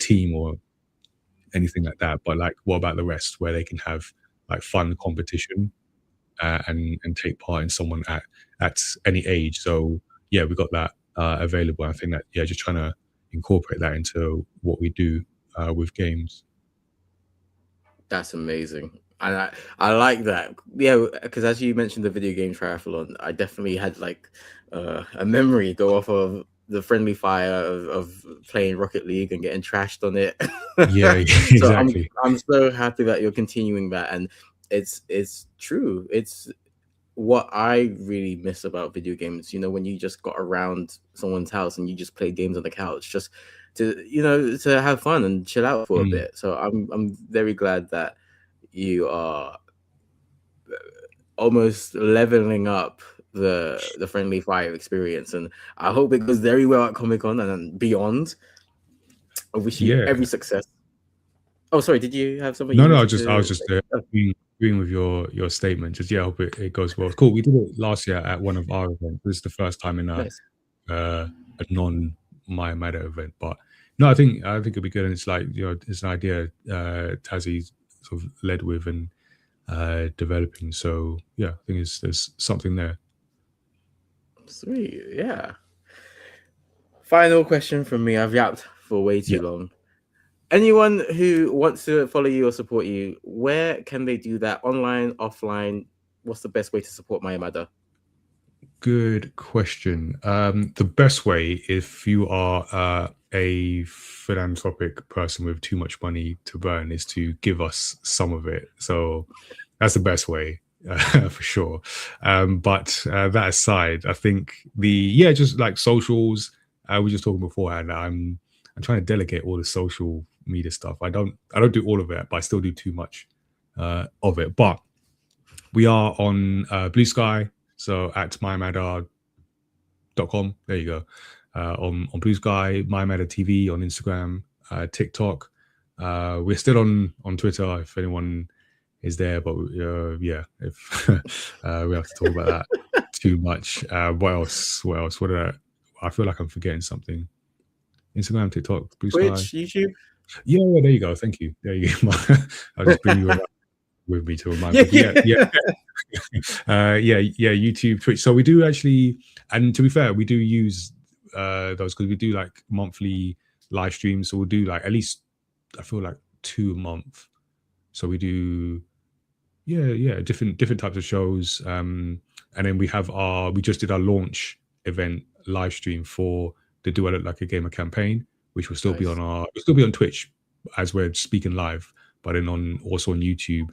team or anything like that. But like, what about the rest, where they can have like fun competition and take part in someone at any age. So yeah, we got that available. I think that, yeah, just trying to incorporate that into what we do with games. That's amazing. And I like that. Yeah, because as you mentioned the video game triathlon, I definitely had like a memory go off of the friendly fire of playing Rocket League and getting trashed on it. Yeah, So exactly. I'm so happy that you're continuing that, and it's true. It's what I really miss about video games. You know, when you just got around someone's house and you just played games on the couch, just to, you know, to have fun and chill out for a bit. So I'm very glad that you are almost leveling up the friendly fire experience, and I hope it goes very well at Comic-Con and beyond. I wish you every success. Oh, sorry, did you have something? No, I was just agreeing with your statement. Just, yeah, I hope it goes well. It's cool. We did it last year at one of our events. This is the first time in a non mayamada event, but no, I think it'll be good. And it's like, you know, it's an idea Tassie sort of led with and developing. So yeah, I think there's something there. Sweet, yeah. Final question from me. I've yapped for way too long. Anyone who wants to follow you or support you, where can they do that? Online, offline? What's the best way to support mayamada? Good question. The best way, if you are a philanthropic person with too much money to burn, is to give us some of it. So that's the best way, for sure. But that aside, I think just like socials, we were just talking beforehand. I'm trying to delegate all the social media stuff. I don't do all of it, but I still do too much of it. But we are on Blue Sky. So at mayamada.com, there you go. On Blue Sky, mayamada TV on Instagram, TikTok. We're still on Twitter if anyone is there, but yeah, if we have to talk about that too much. What else? What did I feel like I'm forgetting something. Instagram, TikTok, Blue Sky, Twitch, YouTube. Yeah, there you go. Thank you. There you go. I'll just bring you around with me to remind me. Yeah. YouTube, Twitch. So we do actually, and to be fair, we do use those because we do like monthly live streams. So we'll do like at least, I feel like 2 a month. So we do, different types of shows. And then we just did our launch event live stream for the Do I Look Like a Gamer campaign, which will still be on Twitch as we're speaking live, but then also on YouTube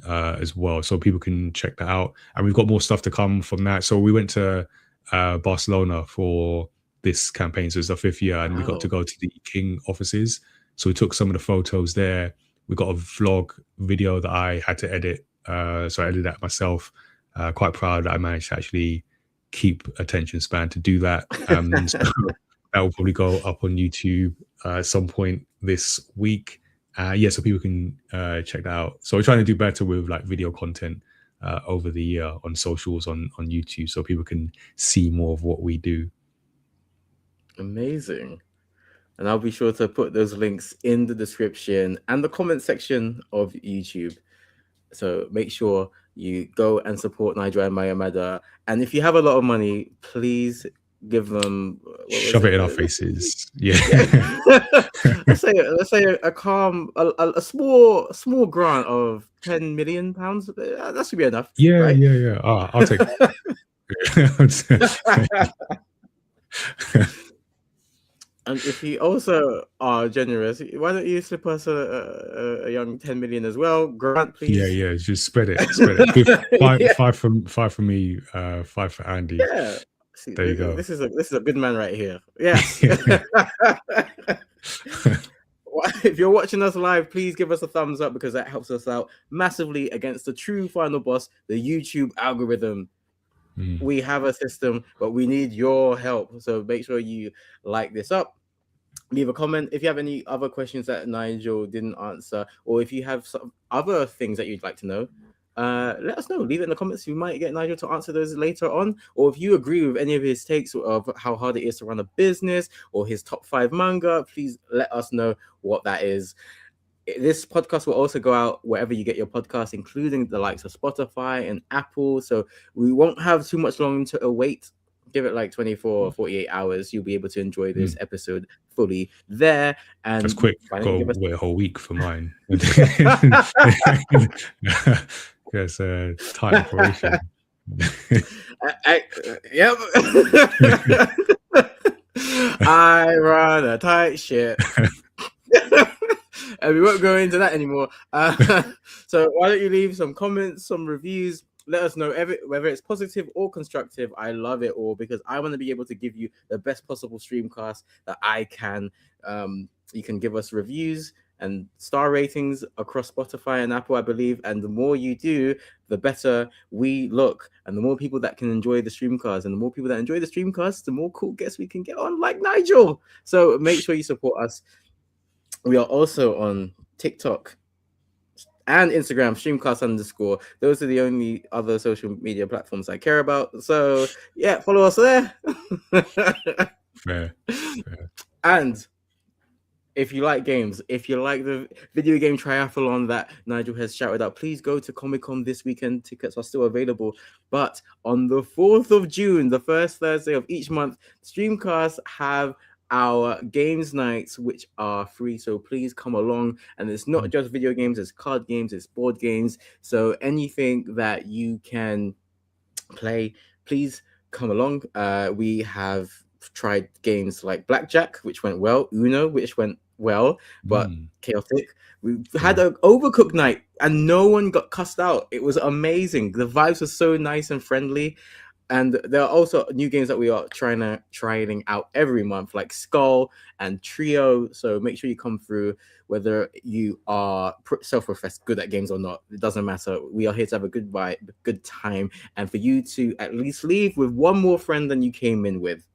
as well, so people can check that out. And we've got more stuff to come from that. So we went to Barcelona for this campaign, so it's the 5th year, and we got to go to the King offices. So we took some of the photos there. We got a vlog video that I had to edit, so I edited that myself. Quite proud that I managed to actually keep attention span to do that. So that will probably go up on YouTube at some point this week. So people can check that out. So we're trying to do better with like video content over the year on socials, on YouTube, so people can see more of what we do. Amazing. And I'll be sure to put those links in the description and the comment section of YouTube. So make sure you go and support Nigel and mayamada. And if you have a lot of money, please give them, shove it in our faces. Yeah. let's say a small grant of £10 million. That should be enough. Yeah, right? yeah. I'll take it. And if you also are generous, why don't you slip us a young 10 million as well? Grant, please. Yeah, just spread it. Five, Yeah. five from me, five for Andy. Yeah. See, There you go. this is a good man right here. Yes. If you're watching us live, please give us a thumbs up because that helps us out massively against the true final boss, the YouTube algorithm. We have a system, but we need your help. So make sure you like this up. Leave a comment if you have any other questions that Nigel didn't answer, or if you have some other things that you'd like to know. Let us know. Leave it in the comments. We might get Nigel to answer those later on. Or if you agree with any of his takes of how hard it is to run a business or his top 5 manga, please let us know what that is. This podcast will also go out wherever you get your podcast, including the likes of Spotify and Apple. So we won't have too much long to wait. Give it like 24 or 48 hours. You'll be able to enjoy this episode fully there. And that's quick. Go wait a whole week for mine. Yes, tight operation. Yep. I run a tight ship. And we won't go into that anymore. So why don't you leave some comments, some reviews? Let us know whether it's positive or constructive. I love it all because I want to be able to give you the best possible streamcast that I can. You can give us reviews and star ratings across Spotify and Apple, I believe. And the more you do, the better we look. And the more people that can enjoy the streamcast, and the more people that enjoy the streamcast, the more cool guests we can get on, like Nigel. So make sure you support us. We are also on TikTok and Instagram, Streamcast_. Those are the only other social media platforms I care about. So yeah, follow us there. Fair. And if you like games, if you like the video game triathlon that Nigel has shouted out, please go to Comic-Con this weekend. Tickets are still available. But on the 4th of June, the first Thursday of each month, Streamcast have our games nights, which are free. So please come along. And it's not just video games, it's card games, it's board games. So anything that you can play, please come along. We have tried games like Blackjack, which went well, Uno, which went well, but chaotic. We had an Overcooked night and no one got cussed out. It was amazing. The vibes were so nice and friendly. And there are also new games that we are trying out every month, like Skull and Trio. So make sure you come through, whether you are self-professed good at games or not. It doesn't matter. We are here to have a good vibe, good time, and for you to at least leave with one more friend than you came in with.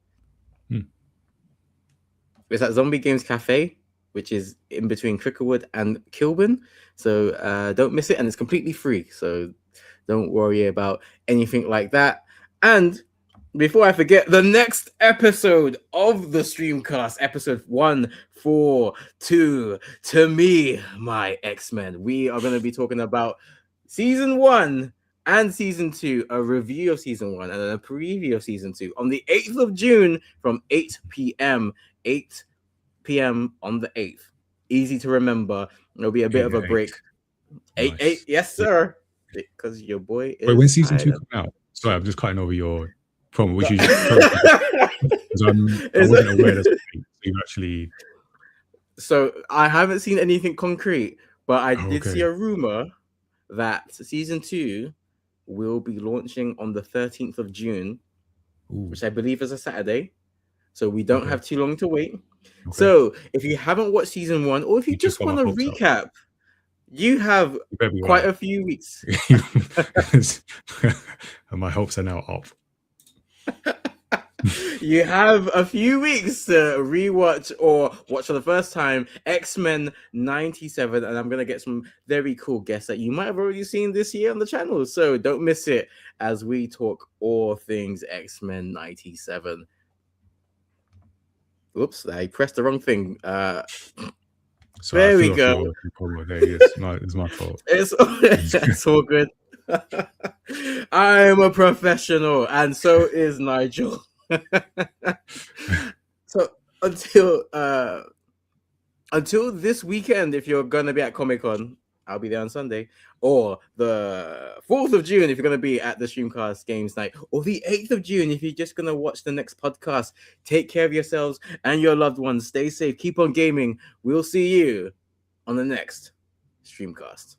It's at Zombie Games Cafe, which is in between Cricklewood and Kilburn. So don't miss it, and it's completely free. So don't worry about anything like that. And before I forget, the next episode of the Streamcast, episode 142, to me, my X-Men. We are going to be talking about season 1 and season 2, a review of season 1 and then a preview of season 2 on the 8th of June from 8 p.m. 8 p.m. on the 8th. Easy to remember. There'll be a bit of a break. 8, yes, sir. Because your boy is. Wait, when season 2 come out? Sorry, I'm just cutting over your promo, which you just because I wasn't aware that you actually. So I haven't seen anything concrete, but I did see a rumor that season 2 will be launching on the 13th of June, which I believe is a Saturday. So we don't have too long to wait. So if you haven't watched season 1, or if you just want to recap, you have quite a few weeks. And my hopes are now up. You have a few weeks to rewatch or watch for the first time X-Men 97, and I'm going to get some very cool guests that you might have already seen this year on the channel. So don't miss it as we talk all things X-Men 97. Oops, I pressed the wrong thing. So there we go. It's my fault. It's all good. I'm a professional, and so is Nigel. So until this weekend, if you're gonna be at Comic-Con, I'll be there on Sunday. Or the 4th of June if you're going to be at the Streamcast Games Night. Or the 8th of June if you're just going to watch the next podcast. Take care of yourselves and your loved ones. Stay safe. Keep on gaming. We'll see you on the next Streamcast.